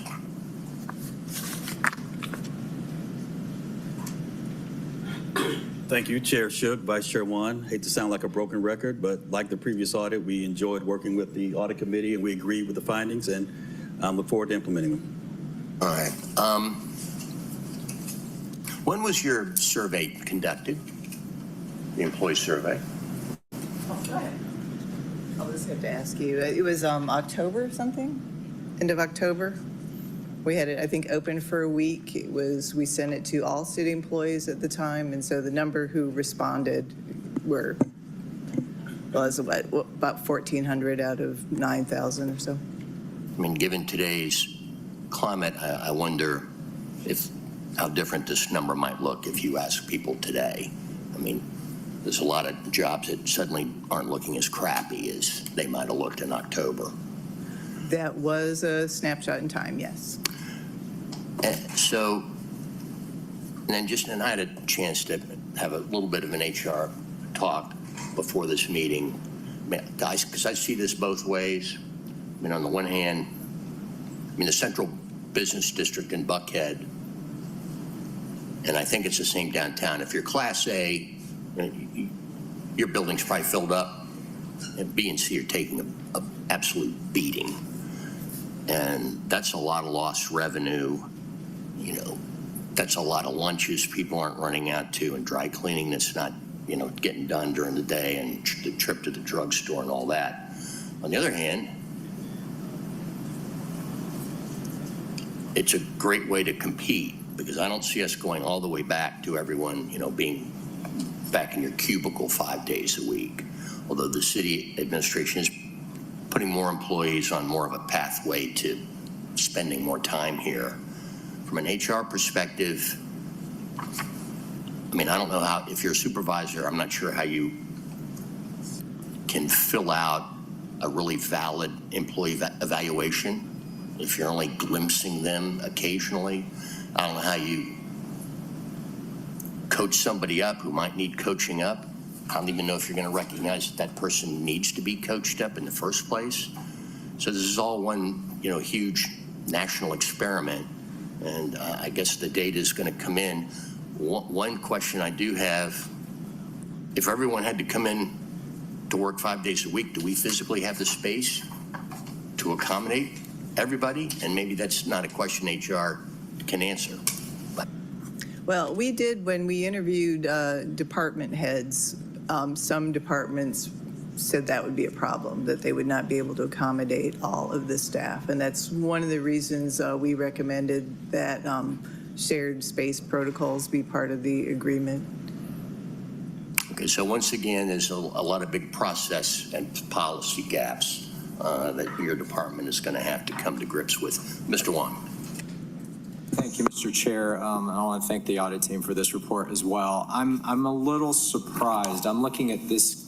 Thank you, Chair Shook, Vice Chair Wan. Hate to sound like a broken record, but like the previous audit, we enjoyed working with the audit committee and we agreed with the findings and look forward to implementing them. All right. When was your survey conducted? The employee survey? I'll just have to ask you. It was October something? End of October? We had it, I think, open for a week. We sent it to all city employees at the time, and so the number who responded was about 1,400 out of 9,000 or so. I mean, given today's climate, I wonder how different this number might look if you ask people today. I mean, there's a lot of jobs that suddenly aren't looking as crappy as they might have looked in October. That was a snapshot in time, yes. So, and I had a chance to have a little bit of an HR talk before this meeting. Guys, because I see this both ways. I mean, on the one hand, the Central Business District in Buckhead, and I think it's the same downtown. If you're Class A, your building's probably filled up, and B and C are taking an absolute beating. And that's a lot of lost revenue. That's a lot of lunches people aren't running out to, and dry cleaning that's not, getting done during the day, and the trip to the drugstore and all that. On the other hand, it's a great way to compete, because I don't see us going all the way back to everyone, being back in your cubicle 5 days a week. Although the city administration is putting more employees on more of a pathway to spending more time here. From an HR perspective, I don't know how, if you're a supervisor, I'm not sure how you can fill out a really valid employee evaluation if you're only glimpsing them occasionally. I don't know how you coach somebody up who might need coaching up. I don't even know if you're going to recognize that person needs to be coached up in the first place. So this is all one, huge national experiment. And I guess the data is going to come in. One question I do have, if everyone had to come in to work 5 days a week, do we physically have the space to accommodate everybody? And maybe that's not a question HR can answer. Well, we did when we interviewed department heads. Some departments said that would be a problem, that they would not be able to accommodate all of the staff. And that's one of the reasons we recommended that shared space protocols be part of the agreement. Okay, so once again, there's a lot of big process and policy gaps that your department is going to have to come to grips with. Mr. Wan. Thank you, Mr. Chair. I want to thank the audit team for this report as well. I'm a little surprised. I'm looking at this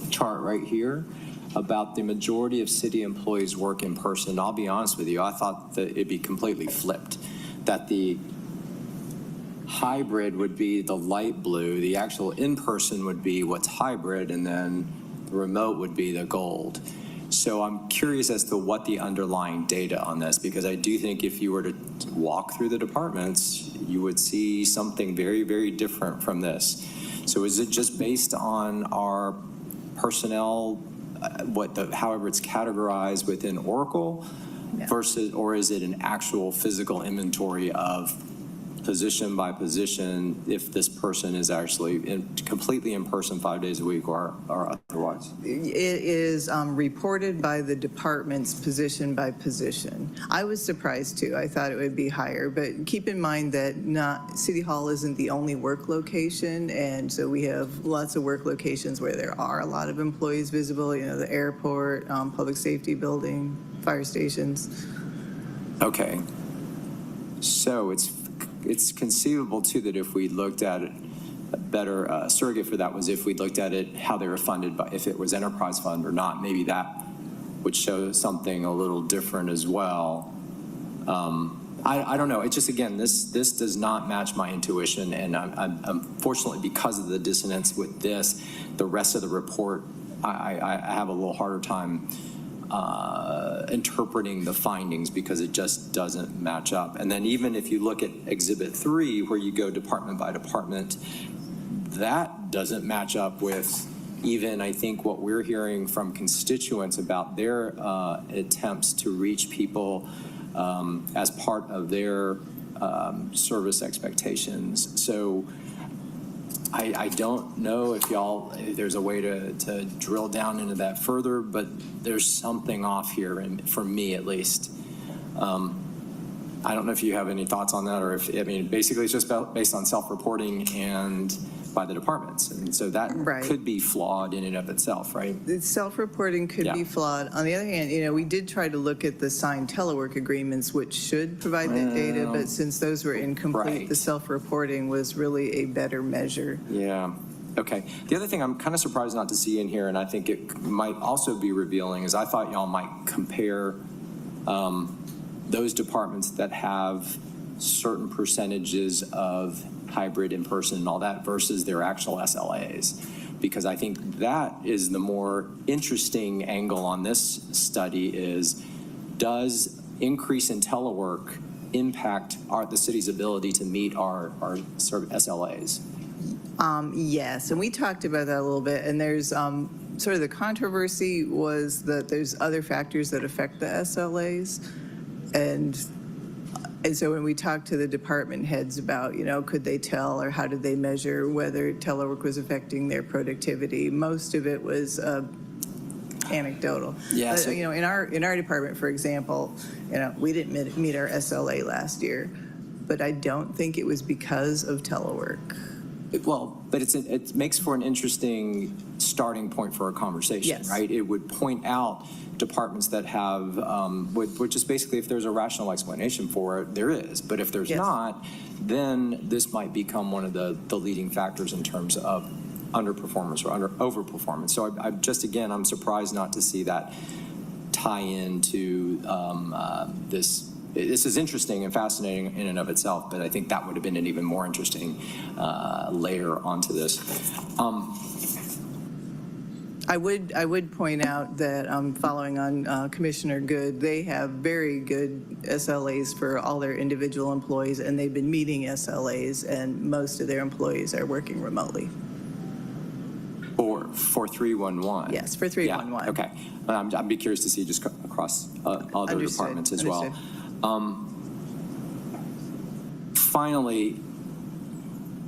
chart right here about the majority of city employees work in person. I'll be honest with you, I thought that it'd be completely flipped, that the hybrid would be the light blue, the actual in-person would be what's hybrid, and then the remote would be the gold. So I'm curious as to what the underlying data on this, because I do think if you were to walk through the departments, you would see something very, very different from this. So is it just based on our personnel however it's categorized within Oracle versus, or is it an actual physical inventory of position by position if this person is actually completely in person 5 days a week or otherwise? It is reported by the departments position by position. I was surprised too. I thought it would be higher, but keep in mind that City Hall isn't the only work location, and so we have lots of work locations where there are a lot of employees visible, the airport, public safety building, fire stations. Okay. So it's conceivable too that if we looked at it, a better surrogate for that was if we looked at it, how they were funded, by if it was enterprise fund or not, maybe that would show something a little different as well. I don't know. It just, again, this does not match my intuition, and I'm unfortunately, because of the dissonance with this, the rest of the report, I have a little harder time interpreting the findings because it just doesn't match up. And then even if you look at Exhibit 3, where you go department by department, that doesn't match up with even, I think, what we're hearing from constituents about their attempts to reach people as part of their service expectations. So I don't know if there's a way to drill down into that further, but there's something off here, and for me at least. I don't know if you have any thoughts on that, or if, basically it's just based on self-reporting and by the departments. And so that could be flawed in and of itself, right? Self-reporting could be flawed. On the other hand, we did try to look at the signed telework agreements, which should provide that data, but since those were incomplete, the self-reporting was really a better measure. Yeah. Okay. The other thing I'm kind of surprised not to see in here, and I think it might also be revealing, is I thought y'all might compare those departments that have certain percentages of hybrid, in person, and all that versus their actual SLAs, because I think that is the more interesting angle on this study is, does increase in telework impact the city's ability to meet our sort of SLAs? Yes, and we talked about that a little bit, and there's sort of the controversy was that there's other factors that affect the SLAs, and so when we talked to the department heads about, could they tell or how did they measure whether telework was affecting their productivity, most of it was anecdotal. Yeah. So, in our department, for example, we didn't meet our SLA last year, but I don't think it was because of telework. But it makes for an interesting starting point for a conversation, right? It would point out departments that have, which is basically, if there's a rational explanation for it, there is. But if there's not, then this might become one of the leading factors in terms of underperformance or overperformance. So I'm surprised not to see that tie into this. This is interesting and fascinating in and of itself, but I think that would have been an even more interesting layer onto this. I would point out that following on Commissioner Good, they have very good SLAs for all their individual employees, and they've been meeting SLAs, and most of their employees are working remotely. For 311? Yes, for 311. Yeah, okay. I'd be curious to see just across other departments as well. Finally,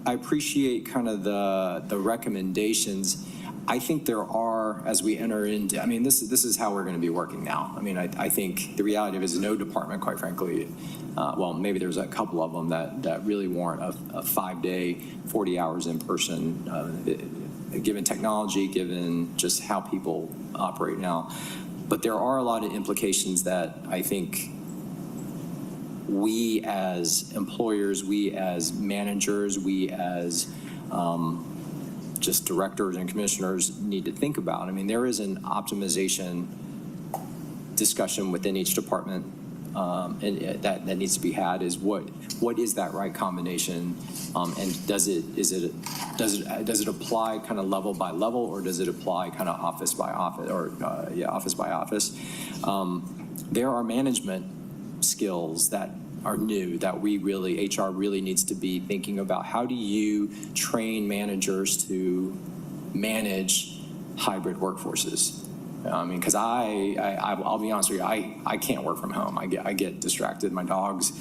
I appreciate kind of the recommendations. I think there are, as we enter into, this is how we're going to be working now. I think the reality of it is no department, quite frankly, well, maybe there's a couple of them that really warrant a 5-day, 40 hours in person, given technology, given just how people operate now. But there are a lot of implications that I think we as employers, we as managers, we as just directors and commissioners need to think about. There is an optimization discussion within each department, and that needs to be had. Is what is that right combination, and does it apply kind of level by level, or does it apply kind of office by office, or office by office? There are management skills that are new that HR really needs to be thinking about. How do you train managers to manage hybrid workforces? I mean, because I'll be honest with you, I can't work from home. I get distracted. My dogs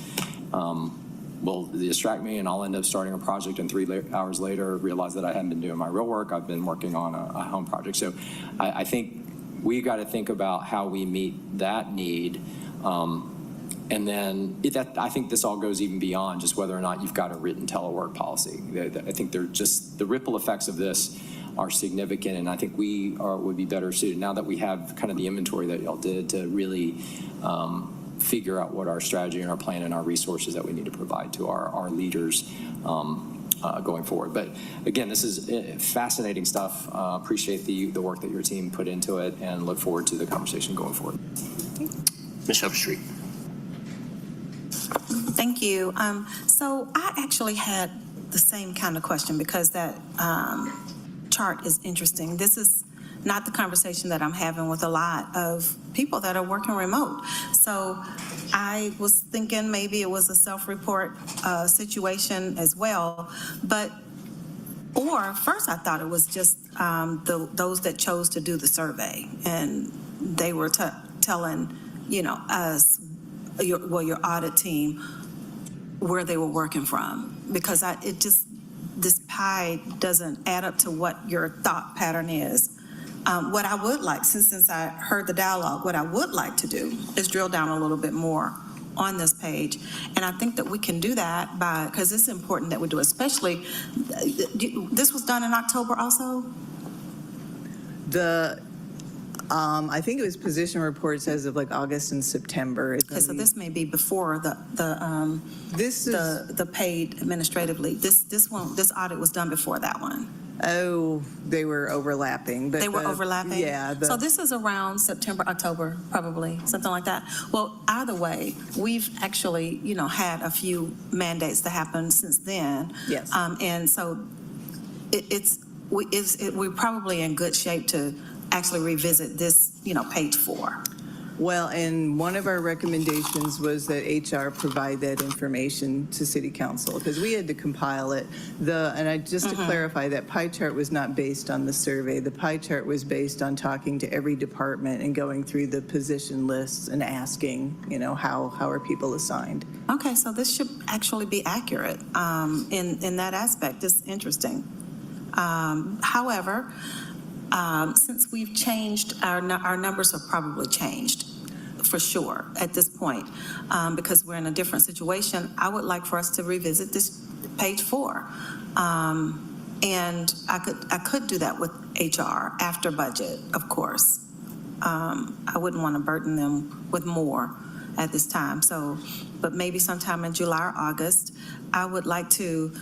will distract me, and I'll end up starting a project, and 3 hours later realize that I haven't been doing my real work. I've been working on a home project. So I think we got to think about how we meet that need. And then I think this all goes even beyond just whether or not you've got a written telework policy. I think they're just the ripple effects of this are significant, and I think we would be better suited now that we have kind of the inventory that y'all did to really figure out what our strategy and our plan and our resources that we need to provide to our leaders going forward. But again, this is fascinating stuff. Appreciate the work that your team put into it, and look forward to the conversation going forward. Ms. Overstreet. Thank you. So I actually had the same kind of question because that chart is interesting. This is not the conversation that I'm having with a lot of people that are working remote. So I was thinking maybe it was a self-report situation as well, or first I thought it was just those that chose to do the survey, and they were telling, us, your audit team, where they were working from, because this pie doesn't add up to what your thought pattern is. What I would like, since I heard the dialogue, what I would like to do is drill down a little bit more on this page. And I think that we can do that because it's important that we do, especially, this was done in October also? I think it was position reports as of like August and September. Okay, so this may be before the paid administratively. This audit was done before that one. Oh, they were overlapping. But they were overlapping? Yeah. So this is around September, October, probably, something like that. Well, either way, we've actually, had a few mandates that happened since then. Yes. And so we're probably in good shape to actually revisit this, page 4. Well, and one of our recommendations was that HR provide that information to City Council, because we had to compile it. Just to clarify, that pie chart was not based on the survey. The pie chart was based on talking to every department and going through the position lists and asking, how are people assigned. Okay, so this should actually be accurate in that aspect. It's interesting. However, since we've changed, our numbers have probably changed for sure at this point, because we're in a different situation. I would like for us to revisit this page 4. And I could do that with HR after budget, of course. I wouldn't want to burden them with more at this time. So, but maybe sometime in July or August, I would like to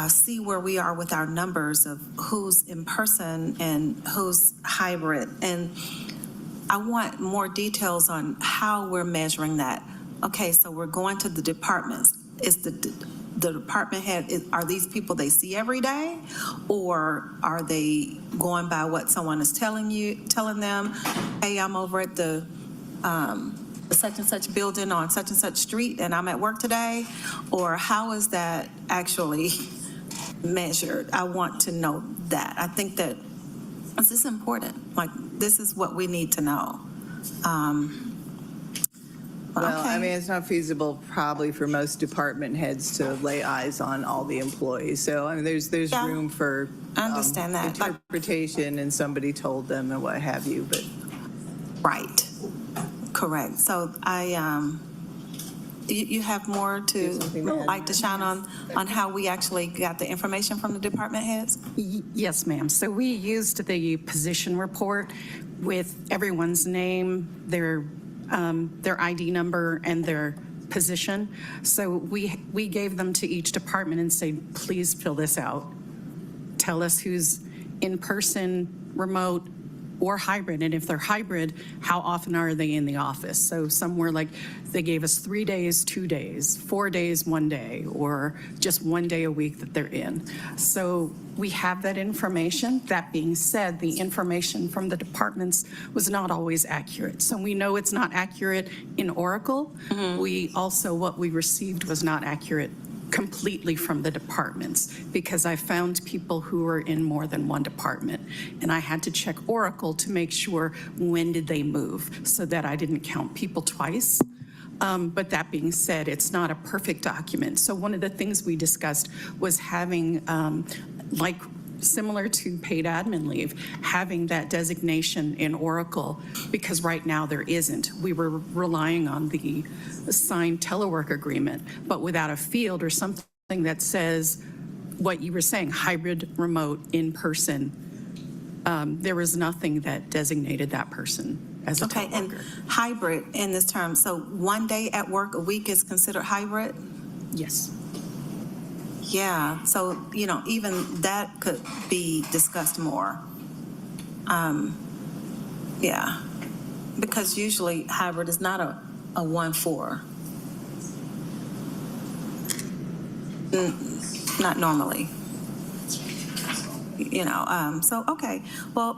see where we are with our numbers of who's in person and who's hybrid. And I want more details on how we're measuring that. Okay, so we're going to the departments. Is the department head, are these people they see every day? Or are they going by what someone is telling them, hey, I'm over at the such and such building on such and such street and I'm at work today? Or how is that actually measured? I want to know that. I think that this is important. Like, this is what we need to know. Well, okay. I mean, it's not feasible probably for most department heads to lay eyes on all the employees. So, I mean, there's Yeah, room for I understand that. interpretation, and somebody told them and what have you, but. Right. Correct. So you have more to like to shine on how we actually got the information from the department heads? Yes, ma'am. So we used the position report with everyone's name, their ID number, and their position. So we gave them to each department and said, please fill this out. Tell us who's in person, remote, or hybrid. And if they're hybrid, how often are they in the office? So somewhere like they gave us 3 days, 2 days, 4 days, 1 day, or just 1 day a week that they're in. So we have that information. That being said, the information from the departments was not always accurate. So we know it's not accurate in Oracle. We also, what we received was not accurate completely from the departments because I found people who were in more than one department. And I had to check Oracle to make sure when did they move so that I didn't count people twice. But that being said, it's not a perfect document. So one of the things we discussed was having, like similar to paid admin leave, having that designation in Oracle, because right now there isn't. We were relying on the signed telework agreement, but without a field or something that says what you were saying, hybrid, remote, in person, there was nothing that designated that person as a Okay, and teleworker. hybrid in this term, so 1 day at work a week is considered hybrid? Yes. Yeah, so, even that could be discussed more. Yeah, because usually hybrid is not a 1-4. Not normally. So, okay, well,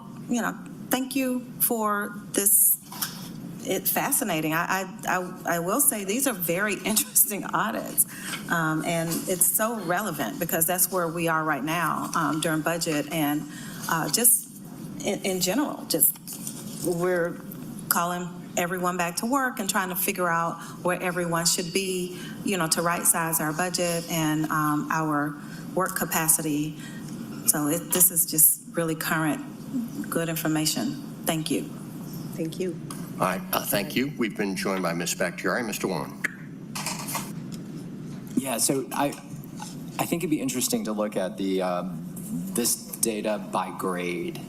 thank you for this. It's fascinating. I will say these are very interesting audits, and it's so relevant because that's where we are right now during budget and just in general. Just we're calling everyone back to work and trying to figure out where everyone should be, to right-size our budget and our work capacity. So this is just really current, good information. Thank you. Thank you. All right, thank you. We've been joined by Ms. Bakhtiari. Mr. Warren. Yeah, so I think it'd be interesting to look at this data by grade.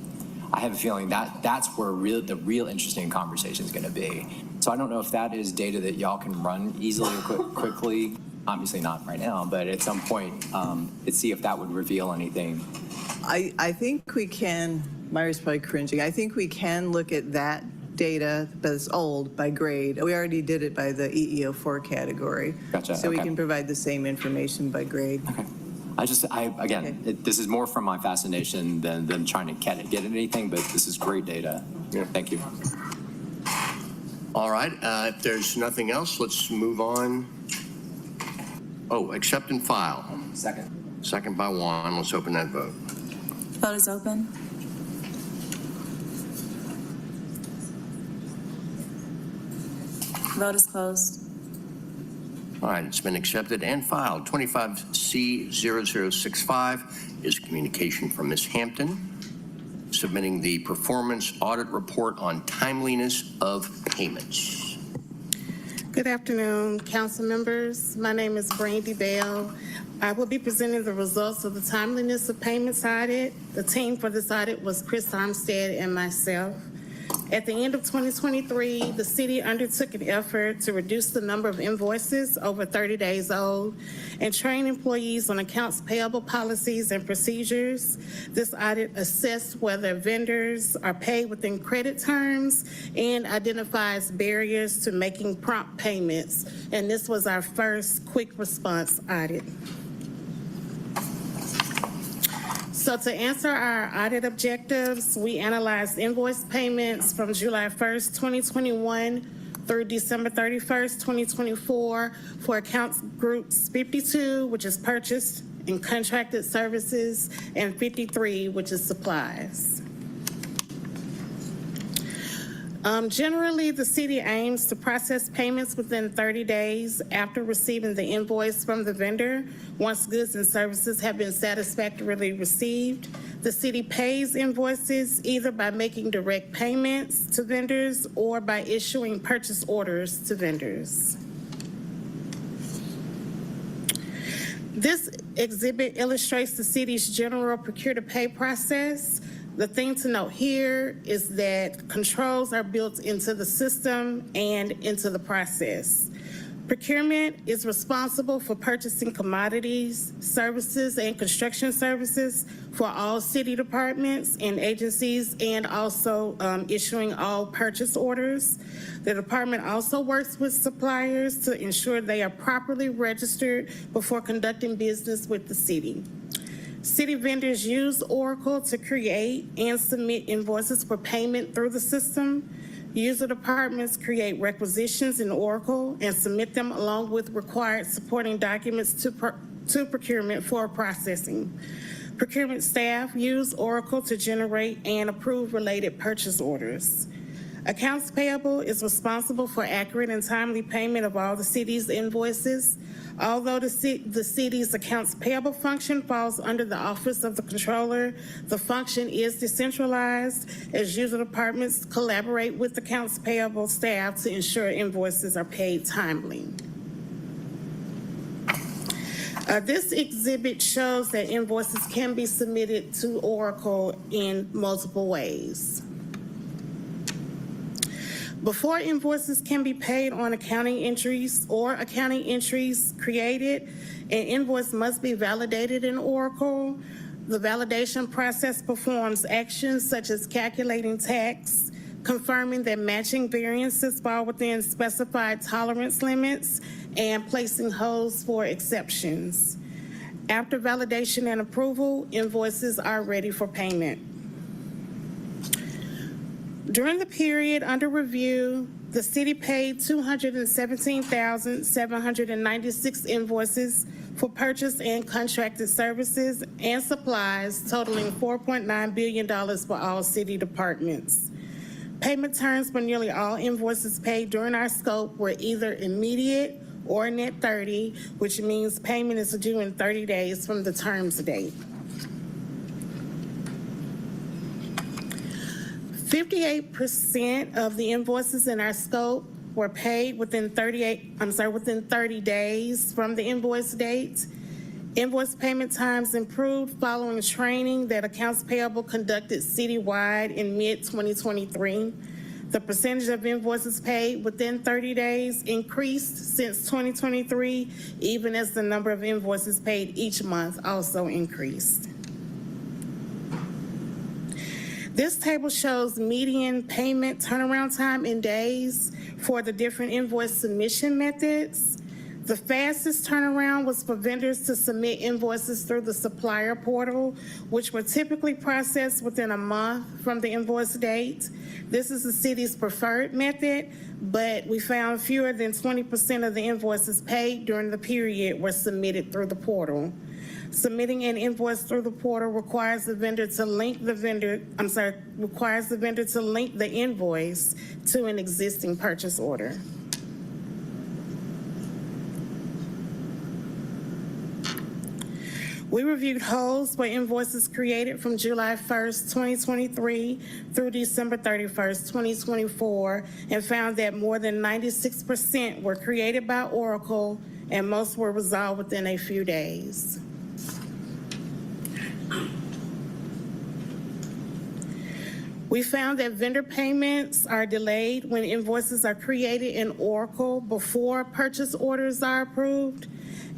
I have a feeling that that's where the real interesting conversation is going to be. So I don't know if that is data that y'all can run easily or quickly. Obviously not right now, but at some point, let's see if that would reveal anything. I think we can, Myra's probably cringing, I think we can look at that data that's old by grade. We already did it by the EEO4 category. Gotcha, So we okay. can provide the same information by grade. Okay. This is more from my fascination than trying to get anything, but this is great data. Yeah. Thank you. All right, if there's nothing else, let's move on. Oh, accept and file. Second. Second by Juan. Let's open that vote. Vote is open. Vote is closed. All right, it's been accepted and filed. 25C0065 is communication from Ms. Hampton, submitting the performance audit report on timeliness of payments. Good afternoon, council members. My name is Brandy Bell. I will be presenting the results of the timeliness of payments audit. The team for this audit was Chris Armstead and myself. At the end of 2023, the city undertook an effort to reduce the number of invoices over 30 days old and train employees on accounts payable policies and procedures. This audit assessed whether vendors are paid within credit terms and identifies barriers to making prompt payments. And this was our first quick response audit. So to answer our audit objectives, we analyzed invoice payments from July 1st, 2021 through December 31st, 2024 for accounts groups 52, which is purchased and contracted services, and 53, which is supplies. Generally, the city aims to process payments within 30 days after receiving the invoice from the vendor. Once goods and services have been satisfactorily received, the city pays invoices either by making direct payments to vendors or by issuing purchase orders to vendors. This exhibit illustrates the city's general procure-to-pay process. The thing to note here is that controls are built into the system and into the process. Procurement is responsible for purchasing commodities, services, and construction services for all city departments and agencies, and also issuing all purchase orders. The department also works with suppliers to ensure they are properly registered before conducting business with the city. City vendors use Oracle to create and submit invoices for payment through the system. User departments create requisitions in Oracle and submit them along with required supporting documents to to procurement for processing. Procurement staff use Oracle to generate and approve related purchase orders. Accounts payable is responsible for accurate and timely payment of all the city's invoices. Although the city's accounts payable function falls under the Office of the Controller, the function is decentralized as user departments collaborate with accounts payable staff to ensure invoices are paid timely. This exhibit shows that invoices can be submitted to Oracle in multiple ways. Before invoices can be paid on accounting entries or accounting entries created, an invoice must be validated in Oracle. The validation process performs actions such as calculating tax, confirming that matching variances fall within specified tolerance limits, and placing holds for exceptions. After validation and approval, invoices are ready for payment. During the period under review, the city paid 217,796 invoices for purchase and contracted services and supplies totaling $4.9 billion for all city departments. Payment terms for nearly all invoices paid during our scope were either immediate or net 30, which means payment is due in 30 days from the terms date. 58% of the invoices in our scope were paid within 30 days from the invoice date. Invoice payment times improved following training that accounts payable conducted citywide in mid-2023. The percentage of invoices paid within 30 days increased since 2023, even as the number of invoices paid each month also increased. This table shows median payment turnaround time in days for the different invoice submission methods. The fastest turnaround was for vendors to submit invoices through the supplier portal, which were typically processed within a month from the invoice date. This is the city's preferred method, but we found fewer than 20% of the invoices paid during the period were submitted through the portal. Submitting an invoice through the portal requires the vendor to link the invoice to an existing purchase order. We reviewed holds for invoices created from July 1st, 2023 through December 31st, 2024, and found that more than 96% were created by Oracle and most were resolved within a few days. We found that vendor payments are delayed when invoices are created in Oracle before purchase orders are approved.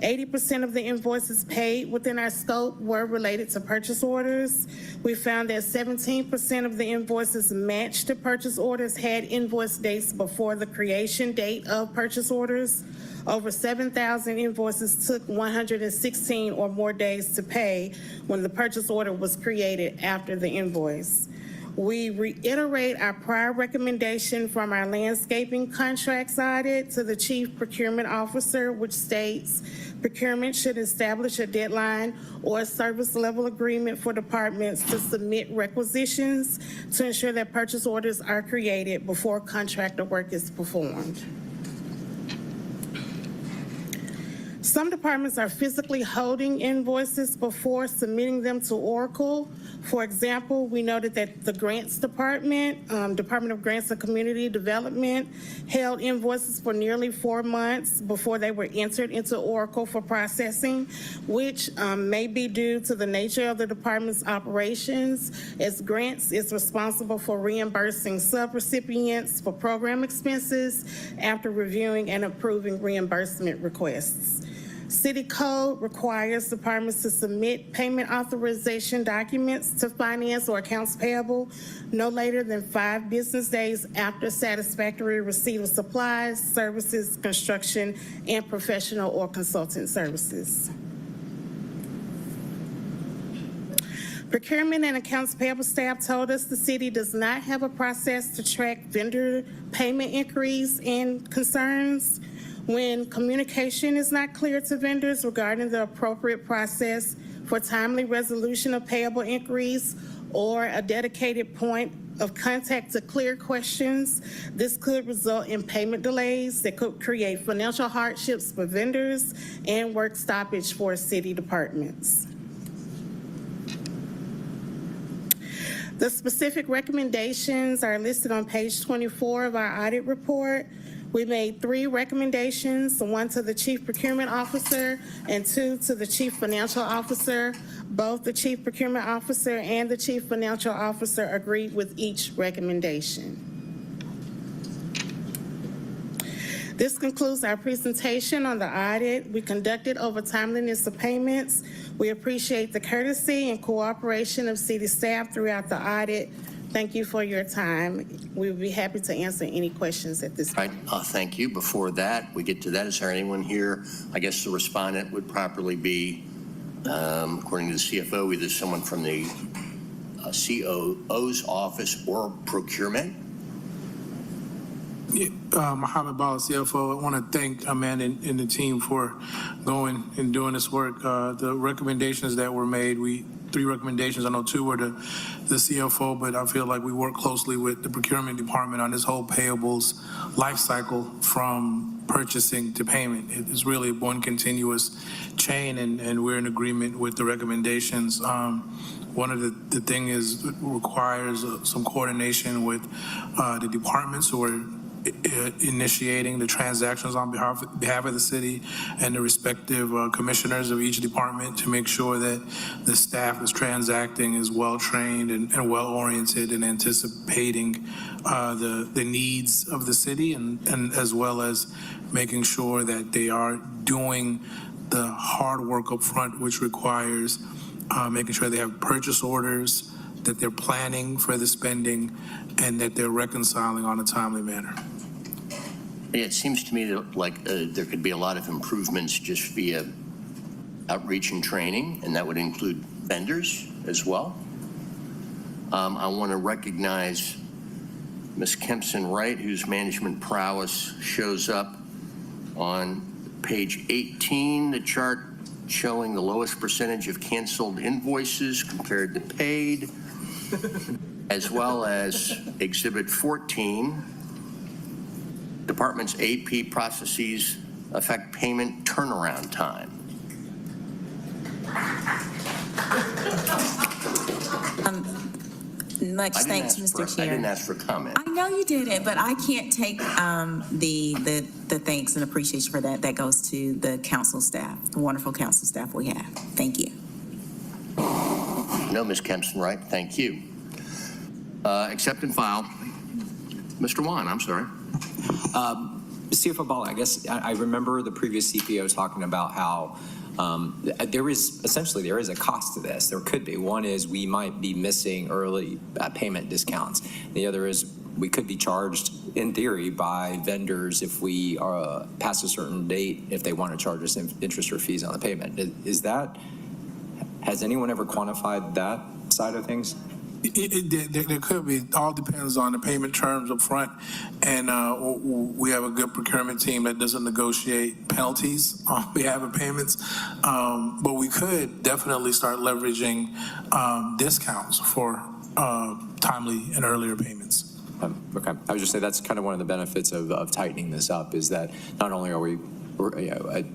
80% of the invoices paid within our scope were related to purchase orders. We found that 17% of the invoices matched to purchase orders had invoice dates before the creation date of purchase orders. Over 7,000 invoices took 116 or more days to pay when the purchase order was created after the invoice. We reiterate our prior recommendation from our landscaping contracts audit to the Chief Procurement Officer, which states procurement should establish a deadline or a service level agreement for departments to submit requisitions to ensure that purchase orders are created before contractor work is performed. Some departments are physically holding invoices before submitting them to Oracle. For example, we noted that the Grants Department, Department of Grants and Community Development, held invoices for nearly 4 months before they were entered into Oracle for processing, which may be due to the nature of the department's operations, as Grants is responsible for reimbursing subrecipients for program expenses after reviewing and approving reimbursement requests. City Code requires departments to submit payment authorization documents to finance or accounts payable no later than 5 business days after satisfactory receipt of supplies, services, construction, and professional or consultant services. Procurement and accounts payable staff told us the city does not have a process to track vendor payment inquiries and concerns. When communication is not clear to vendors regarding the appropriate process for timely resolution of payable inquiries or a dedicated point of contact to clear questions, this could result in payment delays that could create financial hardships for vendors and work stoppage for city departments. The specific recommendations are listed on page 24 of our audit report. We made 3 recommendations, 1 to the Chief Procurement Officer and 2 to the Chief Financial Officer. Both the Chief Procurement Officer and the Chief Financial Officer agreed with each recommendation. This concludes our presentation on the audit we conducted over timeliness of payments. We appreciate the courtesy and cooperation of city staff throughout the audit. Thank you for your time. We would be happy to answer any questions at this point. Right, thank you. Before that, we get to that, is there anyone here? I guess the respondent would properly be, according to the CFO, either someone from the COO's office or procurement. Mohammed Bala, CFO. I want to thank Amanda and the team for going and doing this work. The recommendations that were made, 3 recommendations. I know 2 were the CFO, but I feel like we work closely with the procurement department on this whole payables life cycle from purchasing to payment. It is really one continuous chain, and we're in agreement with the recommendations. One of the thing is it requires some coordination with the departments who are initiating the transactions on behalf of the city and the respective commissioners of each department to make sure that the staff is transacting is well-trained and well-oriented and anticipating the needs of the city and as well as making sure that they are doing the hard work up front, which requires making sure they have purchase orders, that they're planning for the spending, and that they're reconciling on a timely manner. Yeah, it seems to me that there could be a lot of improvements just via outreach and training, and that would include vendors as well. I want to recognize Ms. Kempson Wright, whose management prowess shows up on page 18, the chart showing the lowest percentage of canceled invoices compared to paid, as well as Exhibit 14, department's AP processes affect payment turnaround time. Much thanks, Mr. Chair. I didn't ask for comment. I know you didn't, but I can't take the thanks and appreciation for that. That goes to the council staff, the wonderful council staff we have. Thank you. No, Ms. Kempson, right? Thank you. Accept and file. Mr. Wan, I'm sorry. CFO Bala, I guess I remember the previous CPO talking about how there is a cost to this. There could be. One is we might be missing early payment discounts. The other is we could be charged, in theory, by vendors if we pass a certain date, if they want to charge us interest or fees on the payment. Has anyone ever quantified that side of things? There could be. It all depends on the payment terms up front, and we have a good procurement team that doesn't negotiate penalties on behalf of payments, but we could definitely start leveraging discounts for timely and earlier payments. Okay, I was just saying that's kind of one of the benefits of tightening this up is that not only are we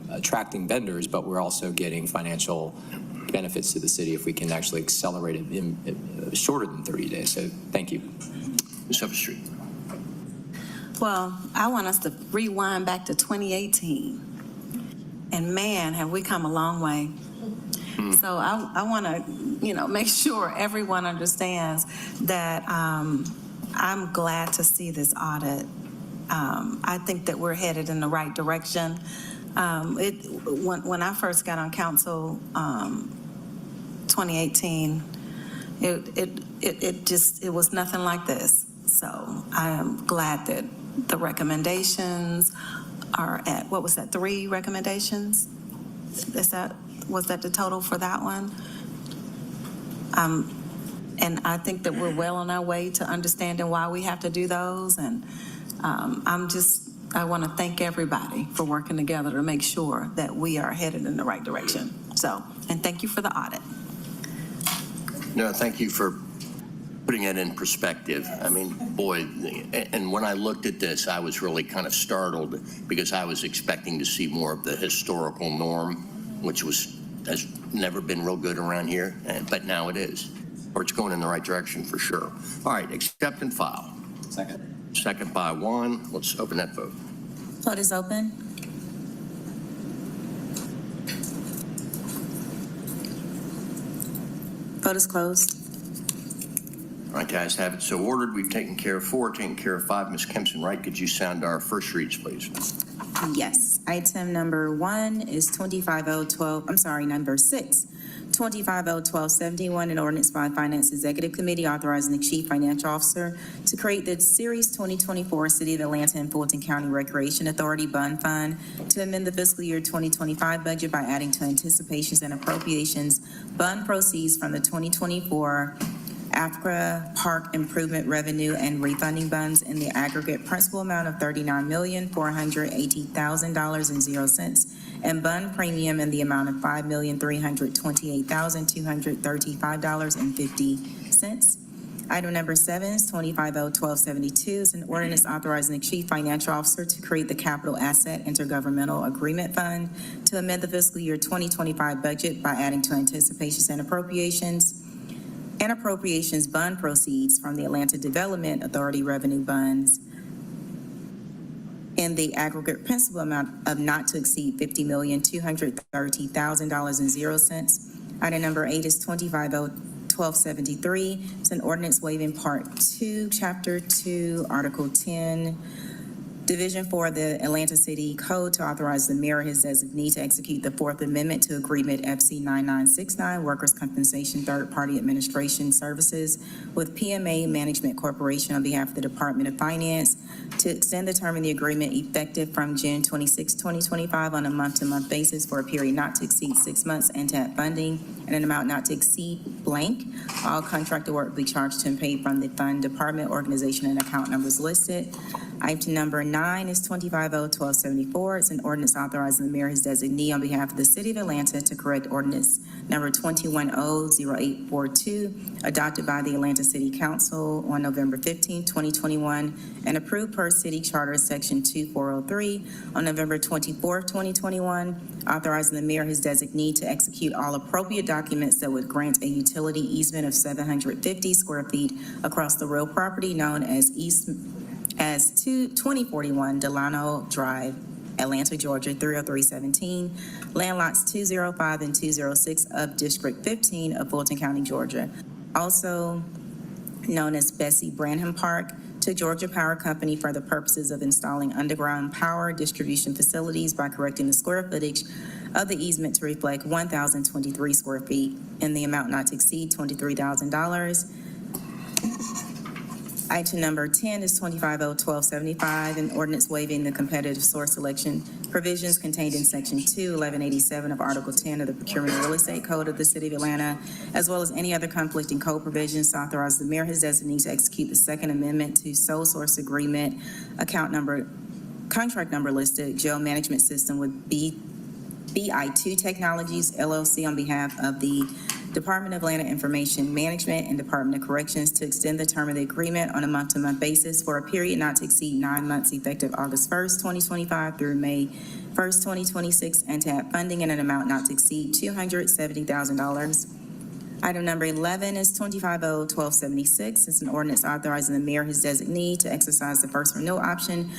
attracting vendors, but we're also getting financial benefits to the city if we can actually accelerate it in shorter than 30 days. So thank you. Ms. Upstreet. Well, I want us to rewind back to 2018. And man, have we come a long way. So I want to, make sure everyone understands that I'm glad to see this audit. I think that we're headed in the right direction. When I first got on council, 2018, it was nothing like this. So I am glad that the recommendations are at, what was that, 3 recommendations? Was that the total for that one? And I think that we're well on our way to understanding why we have to do those. And I'm I want to thank everybody for working together to make sure that we are headed in the right direction. So, and thank you for the audit. No, thank you for putting it in perspective. I mean, boy, and when I looked at this, I was really kind of startled because I was expecting to see more of the historical norm, which has never been real good around here, but now it is. Or it's going in the right direction for sure. All right, accept and file. Second. Second by Juan. Let's open that vote. Vote is open. Vote is closed. All right, guys, have it so ordered. We've taken care of 4, taken care of 5. Ms. Kempson Wright, could you sound our first reads, please? Yes. Item number 1 is 25012, number 6, 2501271, an ordinance by Finance Executive Committee authorizing the Chief Financial Officer to create the Series 2024 City of Atlanta and Fulton County Recreation Authority Bond Fund to amend the fiscal year 2025 budget by adding to anticipations and appropriations bond proceeds from the 2024 Africa Park Improvement Revenue and Refunding Bonds in the aggregate principal amount of $39,480,000.00 and bond premium in the amount of $5,328,235.50. Item number 7 is 2501272 is an ordinance authorizing the Chief Financial Officer to create the Capital Asset Intergovernmental Agreement Fund to amend the fiscal year 2025 budget by adding to anticipations and appropriations bond proceeds from the Atlanta Development Authority revenue bonds in the aggregate principal amount of not to exceed $50,230,000.00. Item number 8 is 2501273. It's an ordinance waiving Part 2, Chapter 2, Article 10, Division 4 of the Atlanta City Code to authorize the mayor or his designee to execute the Fourth Amendment to Agreement FC 9969, Workers' Compensation Third-Party Administration Services with PMA Management Corporation on behalf of the Department of Finance to extend the term of the agreement effective from June 26, 2025 on a month-to-month basis for a period not to exceed 6 months and to add funding and an amount not to exceed blank. All contractor work will be charged to and paid from the fund, department, organization, and account numbers listed. Item number 9 is 2501274. It's an ordinance authorizing the mayor, his designee, on behalf of the City of Atlanta to correct ordinance number 2100842, adopted by the Atlanta City Council on November 15, 2021, and approved per City Charter Section 2403 on November 24, 2021, authorizing the mayor, his designee, to execute all appropriate documents that would grant a utility easement of 750 square feet across the real property known as 2041 Delano Drive, Atlanta, Georgia, 30317, land lots 205 and 206 of District 15 of Fulton County, Georgia, also known as Bessie Branham Park, to Georgia Power Company for the purposes of installing underground power distribution facilities by correcting the square footage of the easement to reflect 1,023 square feet in the amount not to exceed $23,000. Item number 10 is 2501275, an ordinance waiving the competitive source selection provisions contained in Section 21187 of Article 10 of the Procurement and Real Estate Code of the City of Atlanta, as well as any other conflicting code provisions to authorize the mayor, his designee, to execute the Second Amendment to sole source agreement, contract number listed, jail management system with BI2 Technologies, LLC, on behalf of the Department of Atlanta Information Management and Department of Corrections to extend the term of the agreement on a month-to-month basis for a period not to exceed 9 months effective August 1st, 2025 through May 1st, 2026, and to add funding in an amount not to exceed $270,000. Item number 11 is 2501276. It's an ordinance authorizing the mayor, his designee, to exercise the first renewal option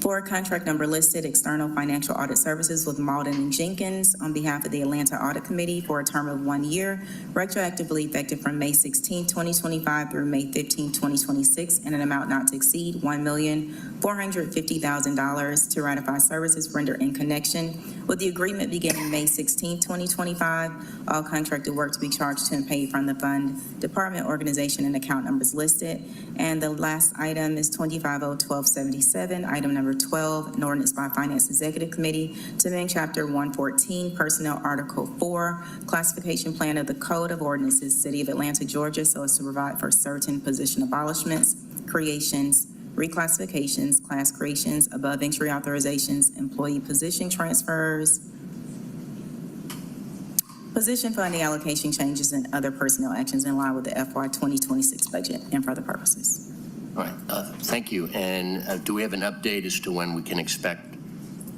for a contract number listed, external financial audit services with Malden and Jenkins on behalf of the Atlanta Audit Committee for a term of 1 year, retroactively effective from May 16, 2025 through May 15, 2026, in an amount not to exceed $1,450,000 to ratify services rendered in connection with the agreement beginning May 16, 2025. All contracted work to be charged to and paid from the fund, department, organization, and account numbers listed. And the last item is 2501277, item number 12, an ordinance by Finance Executive Committee to amend Chapter 114, Personnel Article 4, Classification Plan of the Code of Ordinances, City of Atlanta, Georgia, so as to provide for certain position abolishments, creations, reclassifications, class creations, above entry authorizations, employee position transfers, position funding allocation changes, and other personnel actions in line with the FY 2026 budget and for other purposes. All right, thank you. And do we have an update as to when we can expect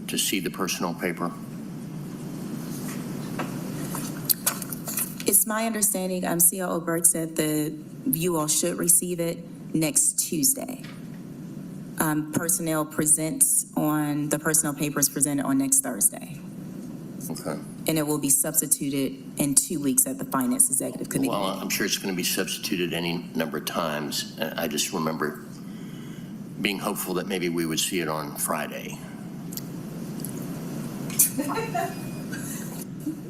to see the personnel paper? It's my understanding, COO Burke said that you all should receive it next Tuesday. Personnel papers presented on next Thursday. Okay. And it will be substituted in 2 weeks at the Finance Executive Committee. Well, I'm sure it's going to be substituted any number of times. I just remember being hopeful that maybe we would see it on Friday.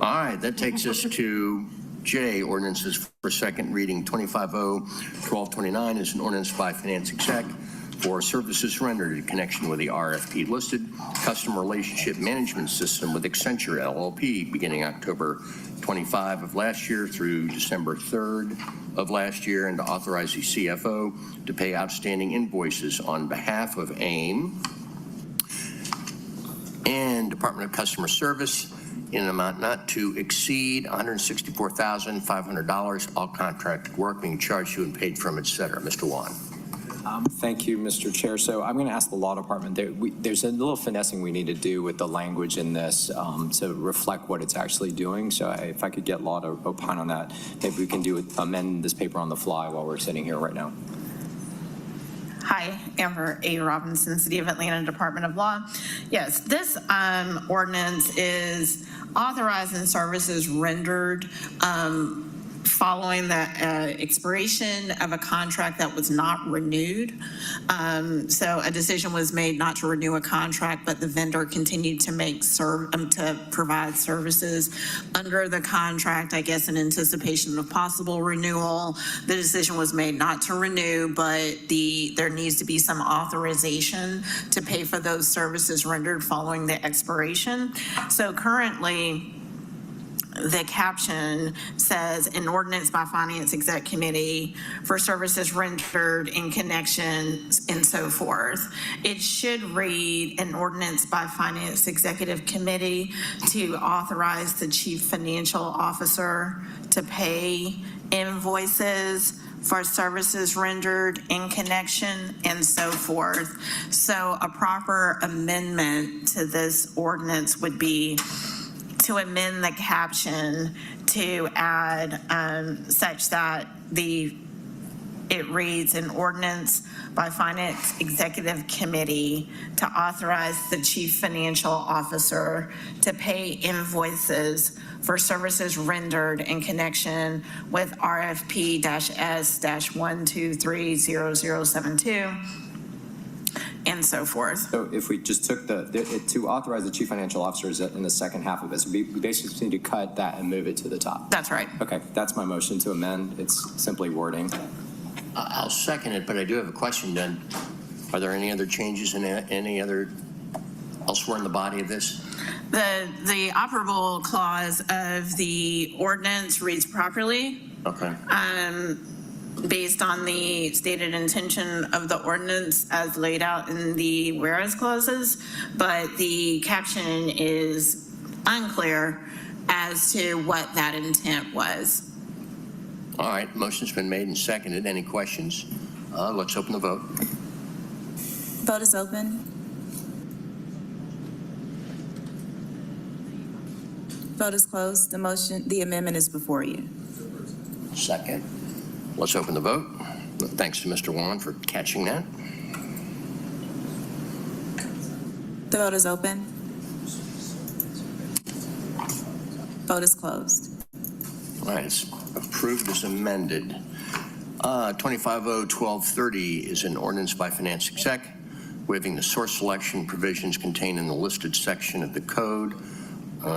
All right, that takes us to J, ordinances for second reading. 250-1229 is an ordinance by Finance Exec for services rendered in connection with the RFP listed customer relationship management system with Accenture LLP beginning October 25 of last year through December 3rd of last year, and to authorize the CFO to pay outstanding invoices on behalf of AIM and Department of Customer Service in an amount not to exceed $164,500, all contracted work being charged to and paid from, et cetera. Mr. Juan. Thank you, Mr. Chair. So I'm going to ask the law department, there's a little finessing we need to do with the language in this to reflect what it's actually doing. So if I could get law to opine on that, maybe we can amend this paper on the fly while we're sitting here right now. Hi, Amber A. Robinson, City of Atlanta Department of Law. Yes, this ordinance is authorizing services rendered following the expiration of a contract that was not renewed. So a decision was made not to renew a contract, but the vendor continued to to provide services under the contract, I guess in anticipation of possible renewal. The decision was made not to renew, but there needs to be some authorization to pay for those services rendered following the expiration. So currently, the caption says an ordinance by Finance Exec Committee for services rendered in connection and so forth. It should read an ordinance by Finance Executive Committee to authorize the Chief Financial Officer to pay invoices for services rendered in connection and so forth. So a proper amendment to this ordinance would be to amend the caption to add such that it reads an ordinance by Finance Executive Committee to authorize the Chief Financial Officer to pay invoices for services rendered in connection with RFP-S-1230072 and so forth. So if we just took to authorize the chief financial officers in the second half of this, we basically just need to cut that and move it to the top. That's right. Okay, that's my motion to amend. It's simply wording. I'll second it, but I do have a question then. Are there any other changes in any other elsewhere in the body of this? The operable clause of the ordinance reads properly. Okay. Based on the stated intention of the ordinance as laid out in the whereas clauses, but the caption is unclear as to what that intent was. All right, motion's been made and seconded. Any questions? Let's open the vote. Vote is open. Vote is closed. The amendment is before you. Second. Let's open the vote. Thanks to Mr. Juan for catching that. The vote is open. Vote is closed. All right, it's approved as amended. 250-1230 is an ordinance by Finance Exec waiving the source selection provisions contained in the listed section of the code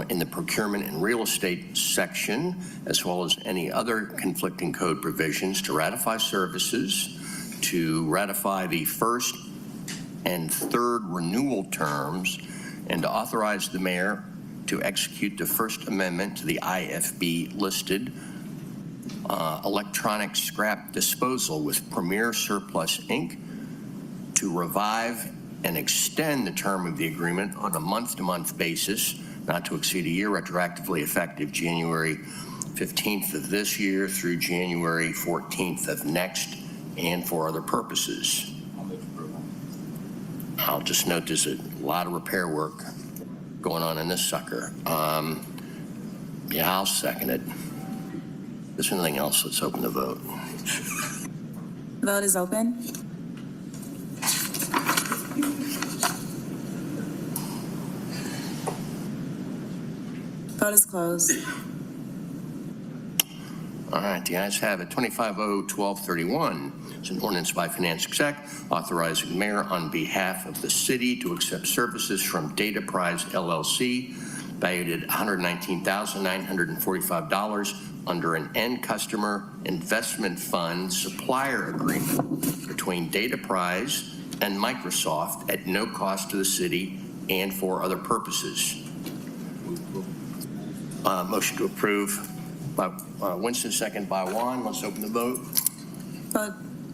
in the procurement and real estate section, as well as any other conflicting code provisions to ratify services, to ratify the first and third renewal terms, and to authorize the mayor to execute the First Amendment to the IFB listed electronic scrap disposal with Premier Surplus Inc. to revive and extend the term of the agreement on a month-to-month basis, not to exceed a year, retroactively effective January 15th of this year through January 14th of next, and for other purposes. I'll just note there's a lot of repair work going on in this sucker. Yeah, I'll second it. If there's anything else, let's open the vote. Vote is open. Vote is closed. All right, the ayes have it. 25-0-1231. It's an ordinance by Finance Exec authorizing the mayor on behalf of the city to accept services from Data Prize LLC valued at $119,945 under an end customer investment fund supplier agreement between Data Prize and Microsoft at no cost to the city and for other purposes. Motion to approve by Winston, second by Juan. Let's open the vote. Vote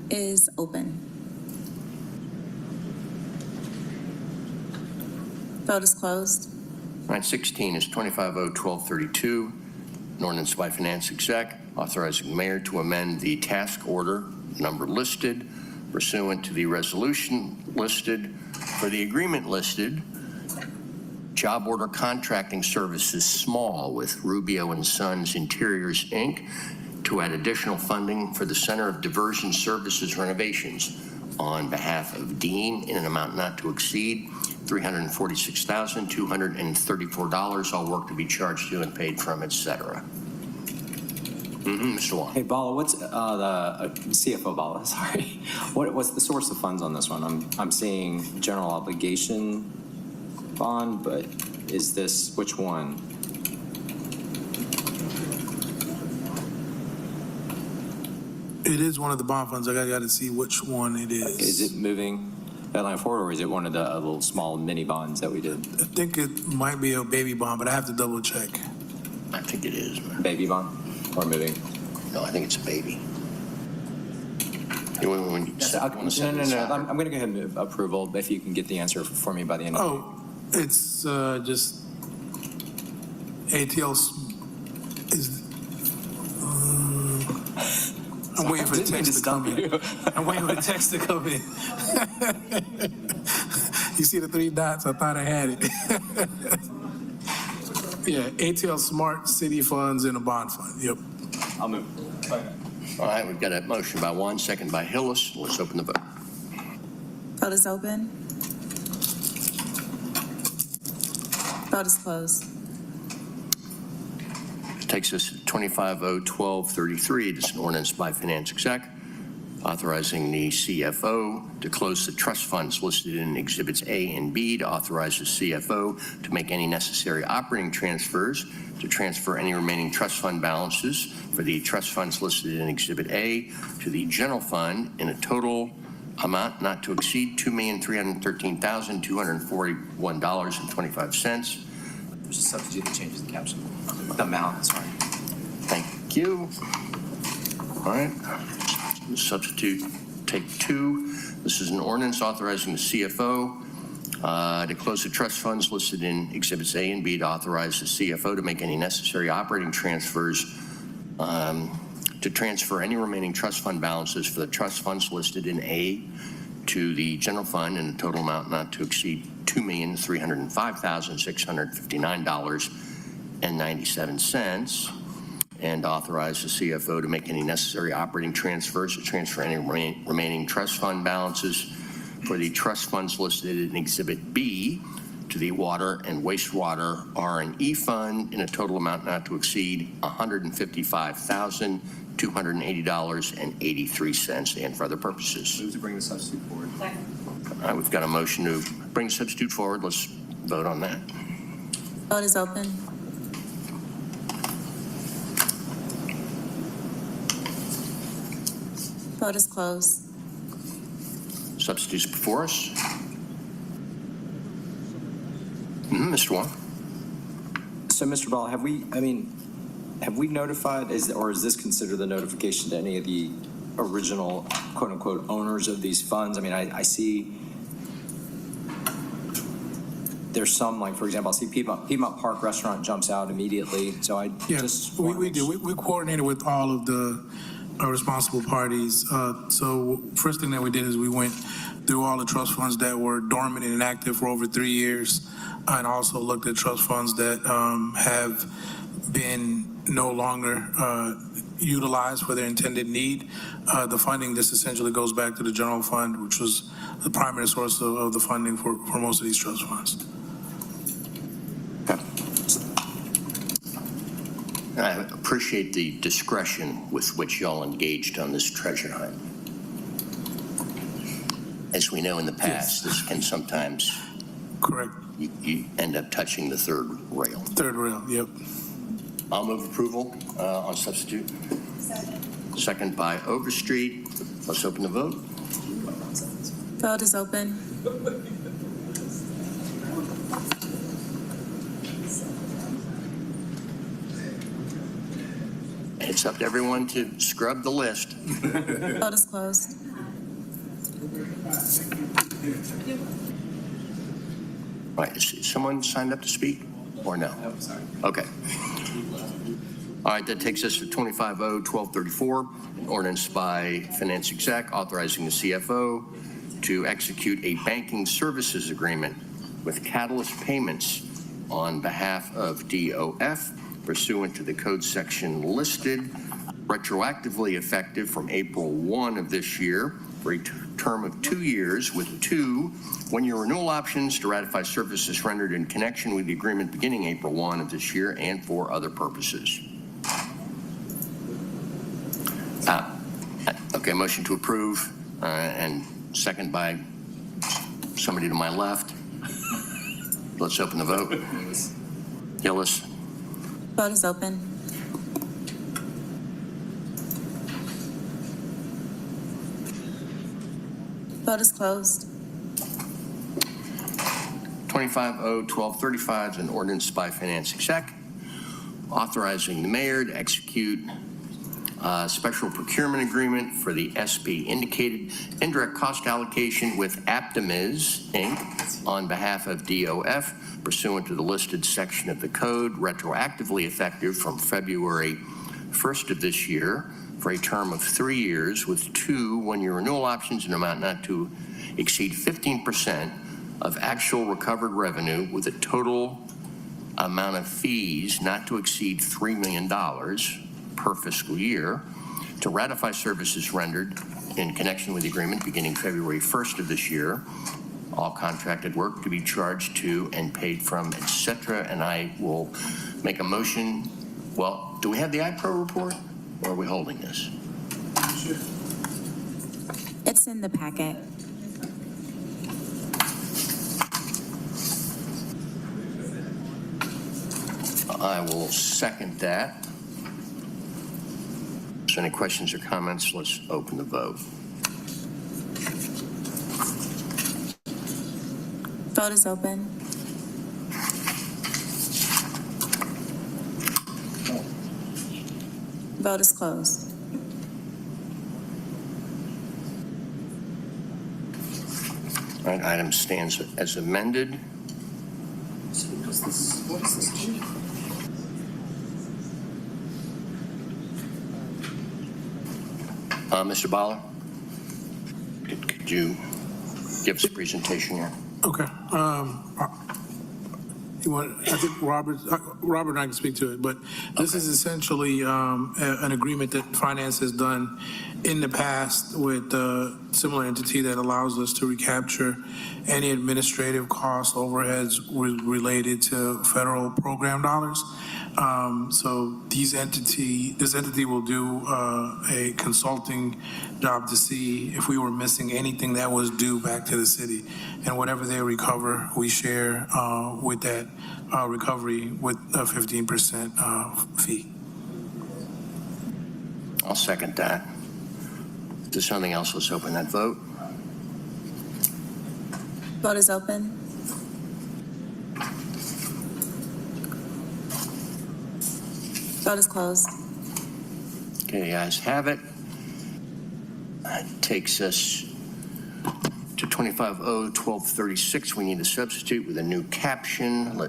is open. Vote is closed. All right, 16 is 25-0-1232. An ordinance by Finance Exec authorizing the mayor to amend the task order number listed pursuant to the resolution listed for the agreement listed. Job order contracting services small with Rubio and Sons Interiors, Inc., to add additional funding for the Center of Diversion Services renovations on behalf of Dean in an amount not to exceed $346,234. All work to be charged to and paid from, et cetera. Mr. Wong. Hey, Bala, what's the CFO Bala? Sorry, what's the source of funds on this one? I'm seeing general obligation bond, but is this which one? It is one of the bond funds. I got to see which one it is. Is it moving that line forward, or is it one of the little small mini bonds that we did? I think it might be a baby bond, but I have to double check. I think it is. Baby bond or moving? No, I think it's a baby. No. I'm going to go ahead and move approval if you can get the answer for me by the end of the week. It's just ATL is. I'm waiting for the text to come in. I'm waiting for the text to come in. You see the three dots? I thought I had it. Yeah, ATL Smart City Funds and a bond fund. Yep. I'll move. All right, we've got a motion by Juan, second by Hillis. Let's open the vote. Vote is open. Vote is closed. Takes us to 25-0-1233. It's an ordinance by Finance Exec authorizing the CFO to close the trust funds listed in Exhibits A and B, to authorize the CFO to make any necessary operating transfers, to transfer any remaining trust fund balances for the trust funds listed in Exhibit A to the general fund in a total amount not to exceed $2,313,241.25. There's a substitute that changes the caption. The amount, sorry. Thank you. All right. Substitute take 2. This is an ordinance authorizing the CFO to close the trust funds listed in Exhibits A and B, to authorize the CFO to make any necessary operating transfers to transfer any remaining trust fund balances for the trust funds listed in A to the general fund in a total amount not to exceed $2,305,659.97, and authorize the CFO to make any necessary operating transfers to transfer any remaining trust fund balances for the trust funds listed in Exhibit B to the Water and Wastewater R&E Fund in a total amount not to exceed $155,280.83, and for other purposes. Move to bring the substitute forward. All right, we've got a motion to bring substitute forward. Let's vote on that. Vote is open. Vote is closed. Substitutes before us. Mr. Wong. So, Mr. Ball, have we notified, or is this considered the notification to any of the original quote-unquote owners of these funds. I mean, I see there's some, like, for example, I see Piedmont Park Restaurant jumps out immediately. So I just we do. We coordinated with all of the responsible parties. So first thing that we did is we went through all the trust funds that were dormant and inactive for over 3 years, and also looked at trust funds that have been no longer utilized for their intended need. The funding just essentially goes back to the general fund, which was the primary source of the funding for most of these trust funds. I appreciate the discretion with which y'all engaged on this treasure hunt. As we know in the past, this can sometimes. Correct. You end up touching the third rail. Third rail, yep. I'll move approval on substitute. Second by Overstreet. Let's open the vote. Vote is open. It's up to everyone to scrub the list. Vote is closed. Right, is someone signed up to speak or no? No, sorry. Okay. All right, that takes us to 25-0-1234, an ordinance by Finance Exec authorizing the CFO to execute a banking services agreement with Catalyst Payments on behalf of DOF pursuant to the code section listed, retroactively effective from April 1 of this year for a term of 2 years with 2 one-year renewal options to ratify services rendered in connection with the agreement beginning April 1 of this year and for other purposes. Okay, motion to approve and second by somebody to my left. Let's open the vote. Gillis. Vote is open. Vote is closed. 25-0-1235 is an ordinance by Finance Exec authorizing the mayor to execute a special procurement agreement for the SP indicated indirect cost allocation with Aptimiz, Inc. on behalf of DOF pursuant to the listed section of the code, retroactively effective from February 1st of this year for a term of 3 years with 2 one-year renewal options in an amount not to exceed 15% of actual recovered revenue with a total amount of fees not to exceed $3 million per fiscal year to ratify services rendered in connection with the agreement beginning February 1st of this year. All contracted work to be charged to and paid from, etc. And I will make a motion. Well, do we have the iPro report or are we holding this? It's in the packet. I will second that. So any questions or comments? Let's open the vote. Vote is open. Vote is closed. All right, item stands as amended. Mr. Baller, could you give us a presentation here? Okay. I think Robert and I can speak to it, but this is essentially an agreement that finance has done in the past with a similar entity that allows us to recapture any administrative costs, overheads related to federal program dollars. So this entity will do a consulting job to see if we were missing anything that was due back to the city, and whatever they recover, we share with that recovery with a 15% fee. I'll second that. If there's something else, let's open that vote. Vote is open. Vote is closed. Okay, the ayes have it. That takes us to 25-0-1236. We need a substitute with a new caption.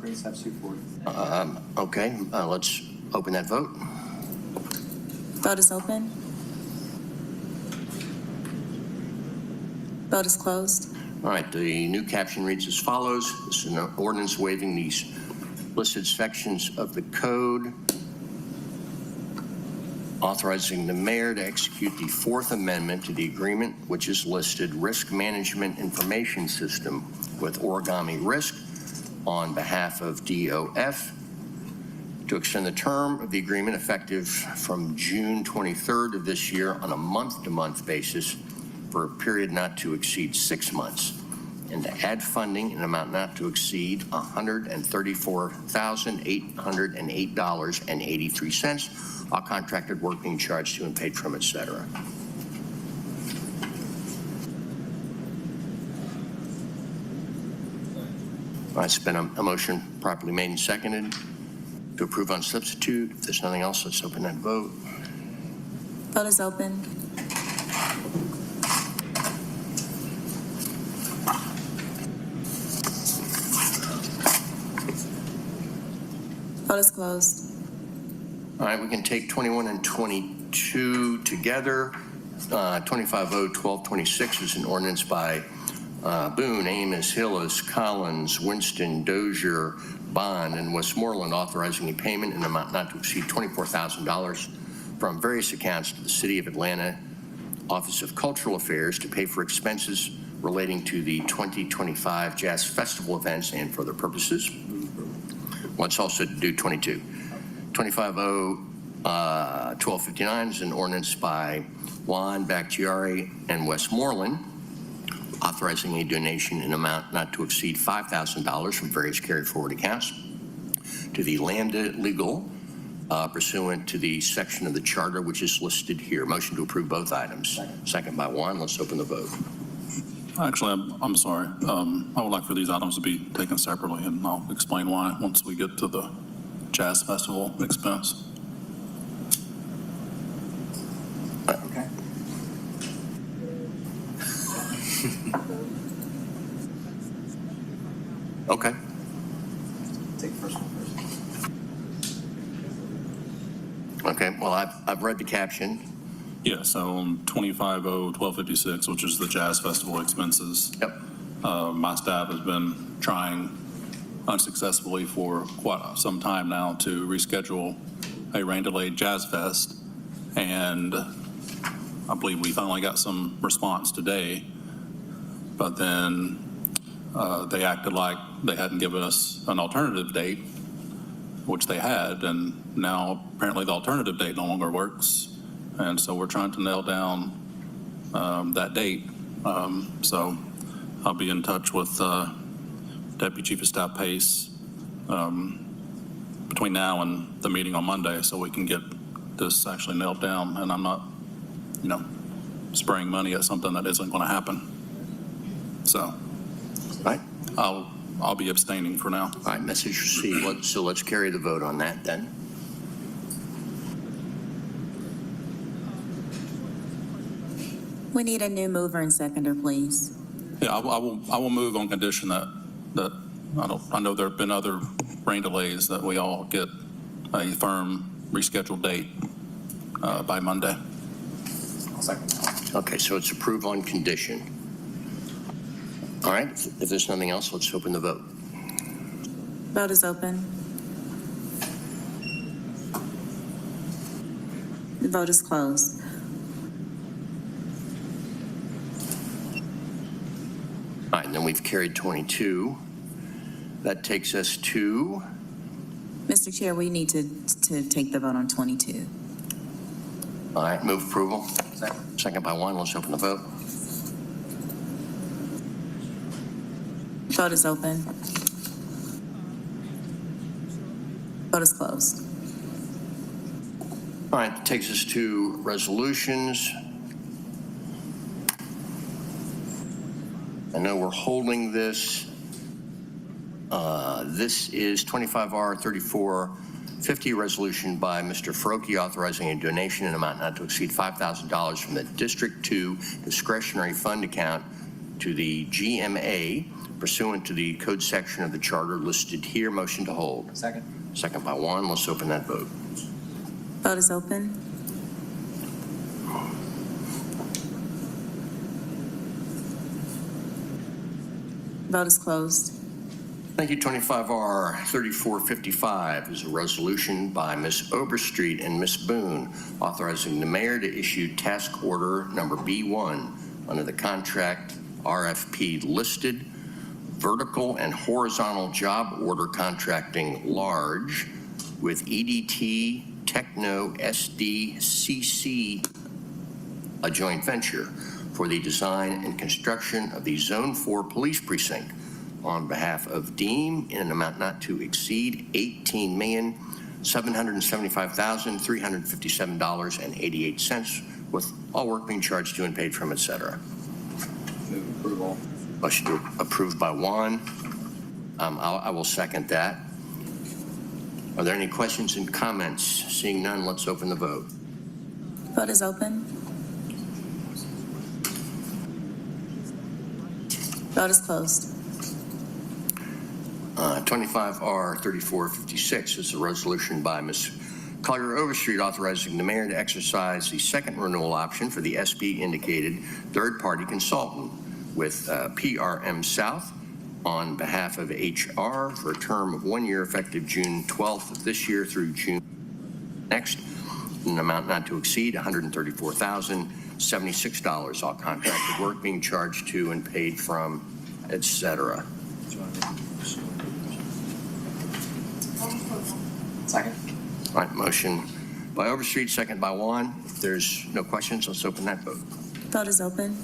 Okay, let's open that vote. Vote is open. Vote is closed. All right, the new caption reads as follows. This is an ordinance waiving these listed sections of the code, authorizing the mayor to execute the Fourth Amendment to the agreement, which is listed Risk Management Information System with Origami Risk on behalf of DOF, to extend the term of the agreement effective from June 23rd of this year on a month-to-month basis for a period not to exceed 6 months, and to add funding in an amount not to exceed $134,808.83, all contracted work being charged to and paid from, et cetera. All right, it's been a motion properly made and seconded to approve on substitute. If there's nothing else, let's open that vote. Vote is open. Vote is closed. All right, we can take 21 and 22 together. 25-0-1226 is an ordinance by Boone, Amos, Hillis, Collins, Winston, Dozier, Bond, and Westmoreland, authorizing a payment in an amount not to exceed $24,000 from various accounts to the City of Atlanta Office of Cultural Affairs to pay for expenses relating to the 2025 Jazz Festival events and for other purposes. Let's also do 22. 25-0-1259 is an ordinance by Juan Bakhtiari and Westmoreland, authorizing a donation in amount not to exceed $5,000 from various carry-forward accounts to the Lambda Legal pursuant to the section of the charter which is listed here. Motion to approve both items. Second by Juan. Let's open the vote. Actually, I'm sorry. I would like for these items to be taken separately, and I'll explain why once we get to the Jazz Festival expense. Okay. Okay. Take the first one first. Okay, well, I've read the caption. Yeah, so on 25-0-1256, which is the Jazz Festival expenses. Yep. My staff has been trying unsuccessfully for quite some time now to reschedule a rain-delayed Jazz Fest, and I believe we finally got some response today, but then they acted like they hadn't given us an alternative date, which they had, and now apparently the alternative date no longer works. And so we're trying to nail down that date. So I'll be in touch with Deputy Chief of Staff Pace between now and the meeting on Monday so we can get this actually nailed down. And I'm not, spraying money at something that isn't going to happen. So Right. I'll be abstaining for now. All right, message received. So let's carry the vote on that then. We need a new mover and seconder, please. Yeah, I will move on condition that I know there have been other rain delays, that we all get a firm rescheduled date by Monday. Okay, so it's approved on condition. All right, if there's nothing else, let's open the vote. Vote is open. The vote is closed. All right, and then we've carried 22. That takes us to, Mr. Chair, we need to take the vote on 22. all right, move approval. Second by Juan. Let's open the vote. Vote is open. Vote is closed. All right, that takes us to resolutions. I know we're holding this. This is 25R34 50, resolution by Mr. Faroki authorizing a donation in amount not to exceed $5,000 from the District 2 discretionary fund account to the GMA pursuant to the code section of the charter listed here. Motion to hold. Second. Second by Juan. Let's open that vote. Vote is open. Vote is closed. Thank you. 25R 3455 is a resolution by Ms. Overstreet and Ms. Boone authorizing the mayor to issue task order number B1 under the contract RFP listed vertical and horizontal job order contracting large with EDT Techno SDCC, a joint venture, for the design and construction of the Zone 4 Police Precinct on behalf of Deem in an amount not to exceed $18,775,357.88, with all work being charged to and paid from, et cetera. Move approval. Motion approved by Juan. I will second that. Are there any questions and comments? Seeing none, let's open the vote. Vote is open. Vote is closed. 25R 3456 is a resolution by Ms. Collier Overstreet authorizing the mayor to exercise the second renewal option for the SB indicated third-party consultant with PRM South on behalf of HR for a term of 1 year effective June 12th of this year through June next, in an amount not to exceed $134,076. All contracted work being charged to and paid from, et cetera. Second. All right, motion by Overstreet, second by Juan. If there's no questions, let's open that vote. Vote is open.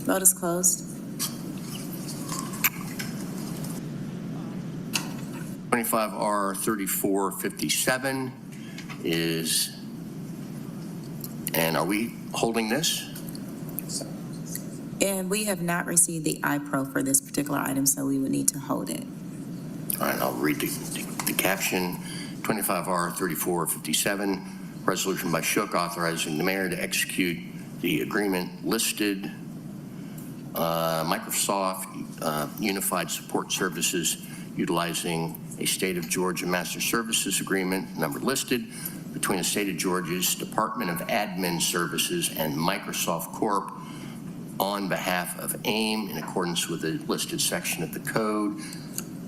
Vote is closed. 25R 3457 is, and are we holding this? And we have not received the iPro for this particular item, so we would need to hold it. All right, I'll read the caption. 25R 3457, resolution by Shook authorizing the mayor to execute the agreement listed Microsoft Unified Support Services utilizing a State of Georgia Master Services Agreement, number listed, between the State of Georgia's Department of Admin Services and Microsoft Corp. On behalf of AIM in accordance with the listed section of the code,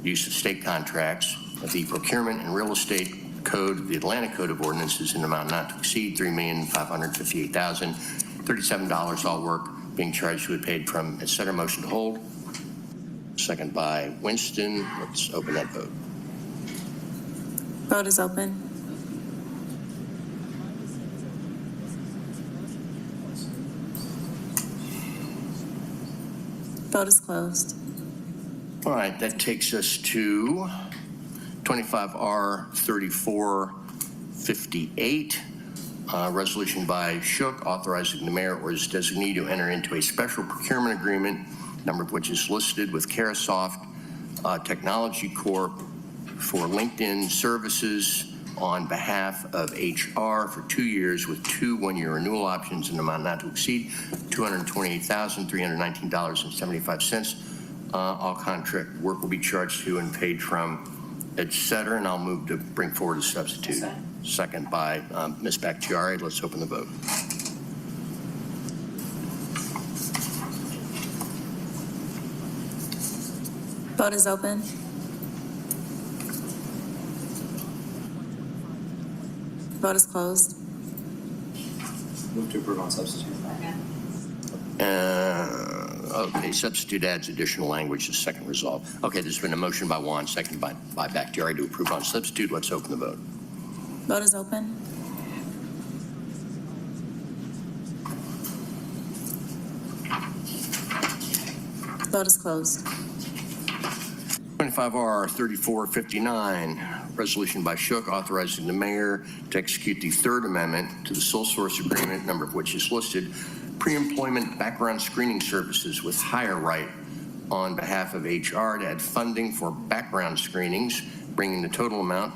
use of state contracts of the Procurement and Real Estate Code of the Atlanta Code of Ordinances in an amount not to exceed $3,558,037. All work being charged to be paid from, et cetera. Motion to hold. Second by Winston. Let's open that vote. Vote is open. Vote is closed. All right, that takes us to 25R 3458, resolution by Shook authorizing the mayor or his designee to enter into a special procurement agreement, number of which is listed with Carasoft Technology Corp. For LinkedIn services on behalf of HR for 2 years with 2 one-year renewal options in an amount not to exceed $228,319.75. All contract work will be charged to and paid from, et cetera. And I'll move to bring forward a substitute. Second by Ms. Bakhtiari. Let's open the vote. Vote is open. Vote is closed. Move to approve on substitute. Okay, substitute adds additional language to second resolve. Okay, there's been a motion by Juan, seconded by Bakhtiari to approve on substitute. Let's open the vote. Vote is open. Vote is closed. 25R 3459, resolution by Shook authorizing the mayor to execute the third amendment to the sole source agreement, number of which is listed, pre-employment background screening services with HireRight on behalf of HR to add funding for background screenings, bringing the total amount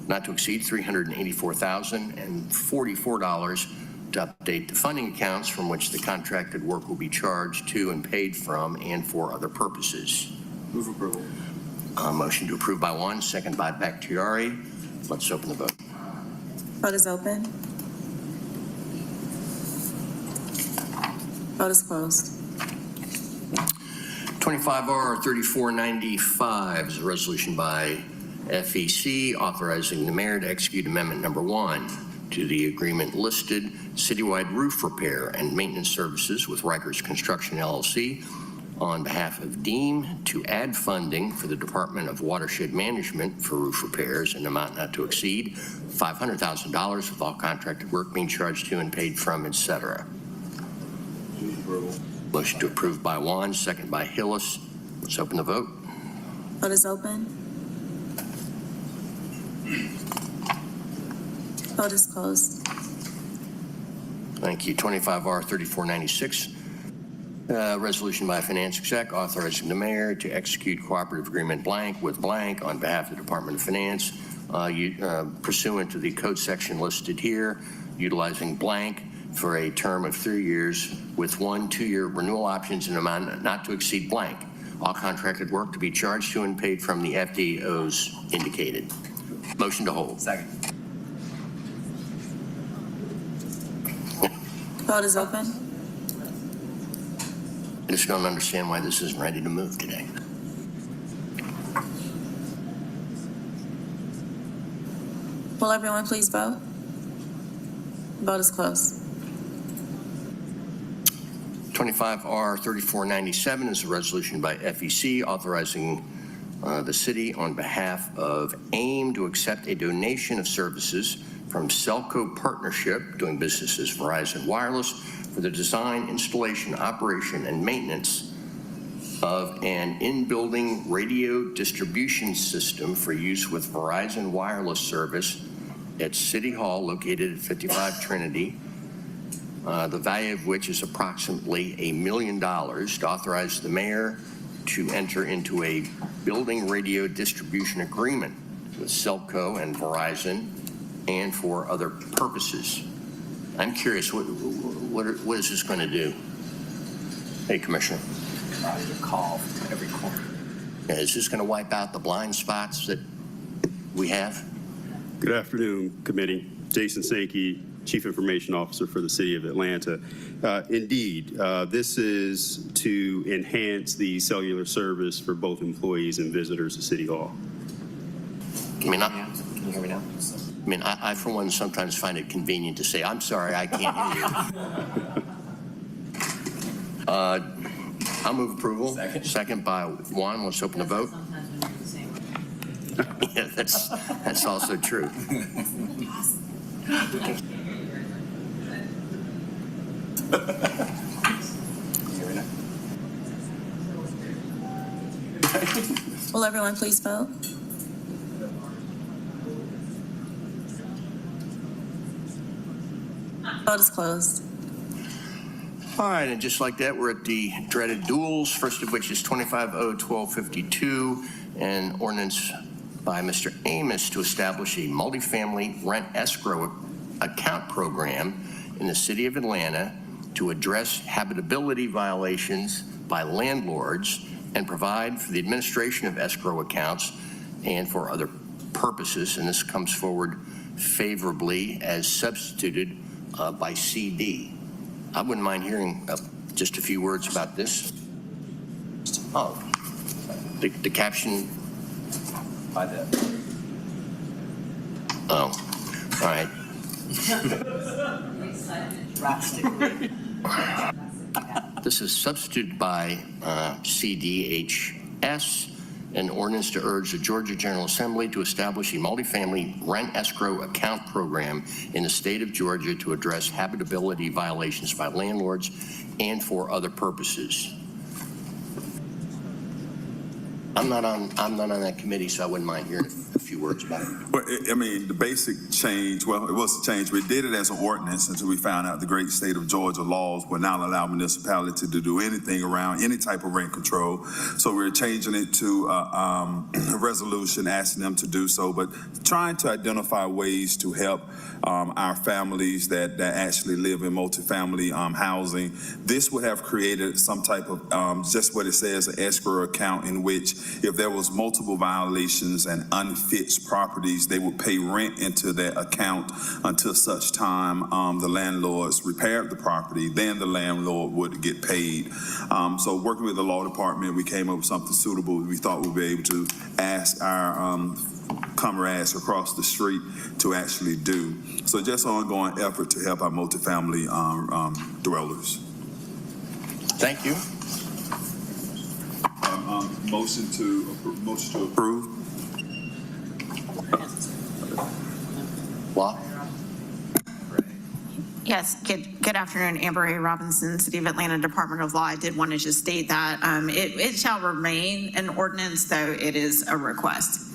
not to exceed $384,044 to update the funding accounts from which the contracted work will be charged to and paid from and for other purposes. Move approval. Motion to approve by Juan, second by Bakhtiari. Let's open the vote. Vote is open. Vote is closed. 25R 3495 is a resolution by FEC authorizing the mayor to execute amendment number 1 to the agreement listed citywide roof repair and maintenance services with Rikers Construction LLC on behalf of DEEM to add funding for the Department of Watershed Management for roof repairs in an amount not to exceed $500,000 with all contracted work being charged to and paid from, etc. Motion to approve by Juan, second by Hillis. Let's open the vote. Vote is open. Vote is closed. Thank you. 25R 3496, resolution by Finance Exec authorizing the mayor to execute cooperative agreement blank with blank on behalf of the Department of Finance pursuant to the code section listed here, utilizing blank for a term of 3 years with 1 2-year renewal options in amount not to exceed blank. All contracted work to be charged to and paid from the FDOs indicated. Motion to hold. Second. Vote is open. I just don't understand why this isn't ready to move today. Will everyone please vote? Vote is closed. 25R 3497 is a resolution by FEC authorizing the city on behalf of AIM to accept a donation of services from Cellco Partnership, doing business as Verizon Wireless, for the design, installation, operation, and maintenance of an in-building radio distribution system for use with Verizon Wireless service at City Hall located at 55 Trinity, the value of which is approximately $1 million, to authorize the mayor to enter into a building radio distribution agreement with Cellco and Verizon and for other purposes. I'm curious, what is this going to do? Hey, Commissioner. Call every corner. Is this going to wipe out the blind spots that we have? Good afternoon, committee. Jason Sankey, Chief Information Officer for the City of Atlanta. Indeed, this is to enhance the cellular service for both employees and visitors to City Hall. Can you hear me now? I mean, I for one, sometimes find it convenient to say, I'm sorry, I can't hear you. I'll move approval. Second by Juan. Let's open the vote. Yeah, that's also true. Will everyone please vote? Vote is closed. All right, and just like that, we're at the dreaded duels, first of which is 25-0-1252, an ordinance by Mr. Amos to establish a multifamily rent escrow account program in the city of Atlanta to address habitability violations by landlords and provide for the administration of escrow accounts and for other purposes. And this comes forward favorably as substituted by CD. I wouldn't mind hearing just a few words about this. Oh, the caption. By the. Oh, all right. This is substituted by CDHS, an ordinance to urge the Georgia General Assembly to establish a multifamily rent escrow account program in the state of Georgia to address habitability violations by landlords and for other purposes. I'm not on that committee, so I wouldn't mind hearing a few words about it. Well, I mean, the basic change, well, it was a change. We did it as an ordinance until we found out the great state of Georgia laws will not allow municipality to do anything around any type of rent control. So we're changing it to a resolution asking them to do so, but trying to identify ways to help our families that actually live in multifamily housing. This would have created some type of, just what it says, an escrow account in which if there was multiple violations and unfixed properties, they would pay rent into that account until such time the landlords repaired the property, then the landlord would get paid. So working with the law department, we came up with something suitable we thought we'd be able to ask our comrades across the street to actually do. So just ongoing effort to help our multifamily dwellers. Thank you. Motion to approve. Law? Yes, good afternoon, Amber A. Robinson, City of Atlanta Department of Law. I did want to just state that it shall remain an ordinance, though it is a request.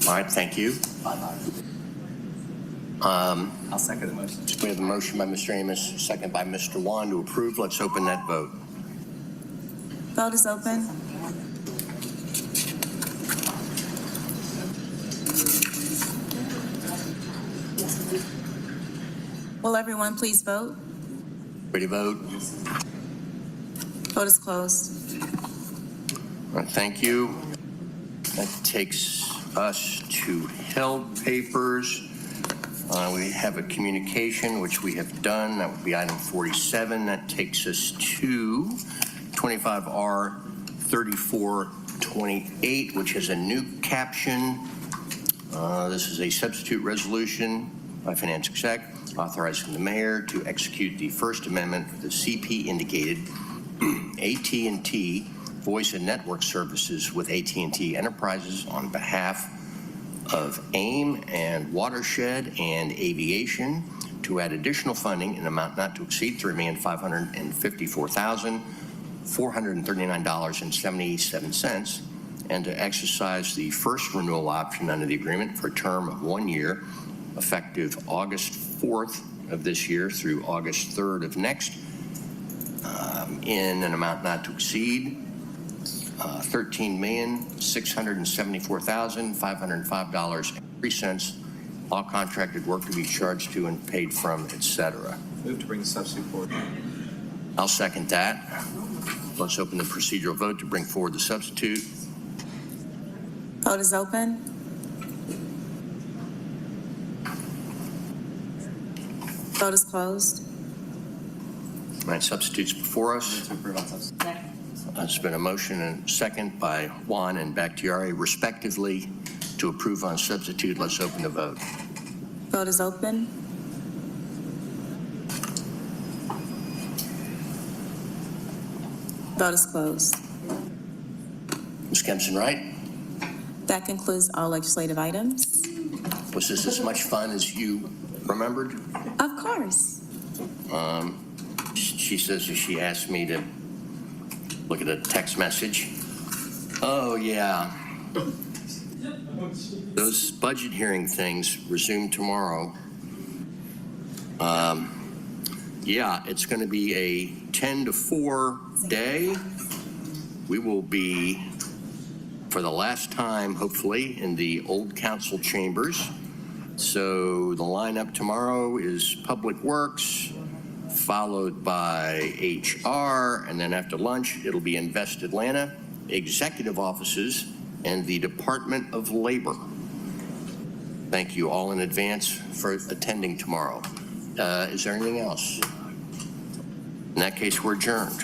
All right, thank you. I'll second the motion. We have a motion by Mr. Amos, second by Mr. Wan to approve. Let's open that vote. Vote is open. Will everyone please vote? Ready to vote? Vote is closed. All right, thank you. That takes us to held papers. We have a communication, which we have done. That would be item 47. That takes us to 25R 3428, which has a new caption. This is a substitute resolution by Finance Exec authorizing the mayor to execute the First Amendment for the CP indicated AT&T voice and network services with AT&T Enterprises on behalf of AIM and Watershed and Aviation to add additional funding in an amount not to exceed $3,554,439.77 and to exercise the first renewal option under the agreement for a term of 1 year, effective August 4th of this year through August 3rd of next, in an amount not to exceed $13,674,505.03. All contracted work to be charged to and paid from, etc. Move to bring the substitute forward. I'll second that. Let's open the procedural vote to bring forward the substitute. Vote is open. Vote is closed. All right, substitutes before us. There's been a motion and second by Juan and Bakhtiari, respectively, to approve on substitute. Let's open the vote. Vote is open. Vote is closed. Ms. Kempson, right? That concludes all legislative items. Was this as much fun as you remembered? Of course. She says she asked me to look at a text message. Oh, yeah. Those budget hearing things resume tomorrow. Yeah, it's going to be a 10 to 4 day. We will be, for the last time, hopefully, in the old council chambers. So the lineup tomorrow is Public Works, followed by HR, and then after lunch, it'll be Invest Atlanta, executive offices, and the Department of Labor. Thank you all in advance for attending tomorrow. Is there anything else? In that case, we're adjourned.